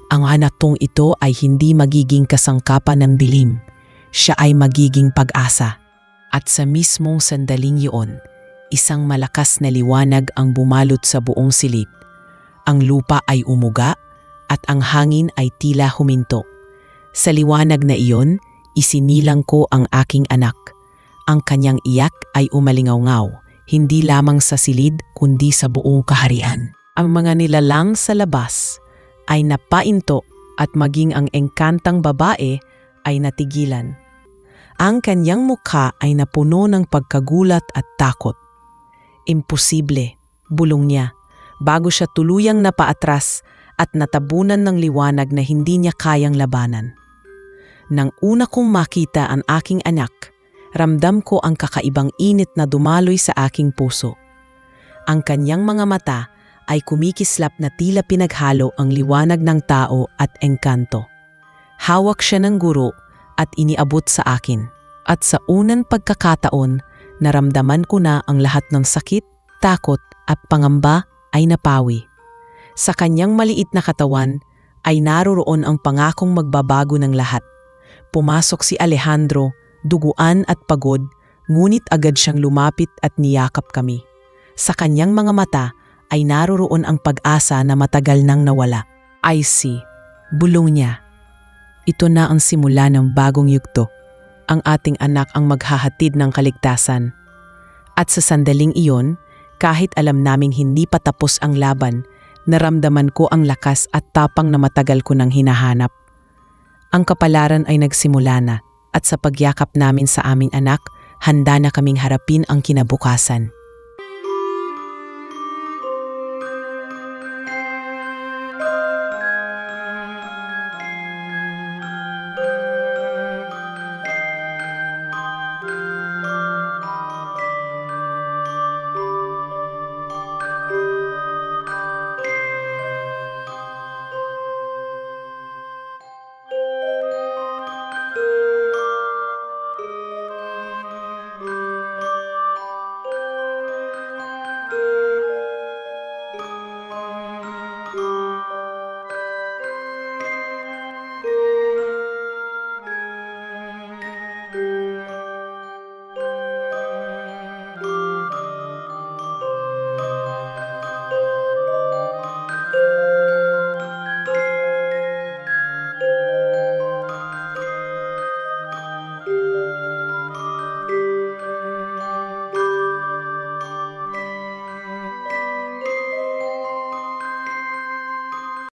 Ang anak tong ito ay hindi magiging kasangkapan ng dilim. Siya ay magiging pag-asa. At sa mismong sandaling iyon, isang malakas na liwanag ang bumalot sa buong silid. Ang lupa ay umuga at ang hangin ay tila huminto. Sa liwanag na iyon, isinilang ko ang aking anak. Ang kanyang iyak ay umalingaw-ngaw, hindi lamang sa silid kundi sa buong kaharian. Ang mga nilalang sa labas ay napainto at maging ang engkantang babae ay natigilan. Ang kanyang mukha ay napuno ng pagkagulat at takot. Imposible, bulong niya, bago siya tuluyang napaatras at natabunan ng liwanag na hindi niya kayang labanan. Nang una kong makita ang aking anak, ramdam ko ang kakaibang init na dumaloy sa aking puso. Ang kanyang mga mata ay kumikislap na tila pinaghalo ang liwanag ng tao at engkanto. Hawak siya ng guro at iniabot sa akin. At sa unang pagkakataon, naramdaman ko na ang lahat ng sakit, takot at pangamba ay napawi. Sa kanyang maliit na katawan ay naroroon ang pangakong magbabago ng lahat. Pumasok si Alejandro, duguan at pagod, ngunit agad siyang lumapit at niyakap kami. Sa kanyang mga mata ay naroroon ang pag-asa na matagal nang nawala. I see, bulong niya. Ito na ang simula ng bagong yugto. Ang ating anak ang maghahatid ng kaligtasan. At sa sandaling iyon, kahit alam naming hindi pa tapos ang laban, naramdaman ko ang lakas at tapang na matagal ko nang hinahanap. Ang kapalaran ay nagsimula na, at sa pagyakap namin sa aming anak, handa na kaming harapin ang kinabukasan.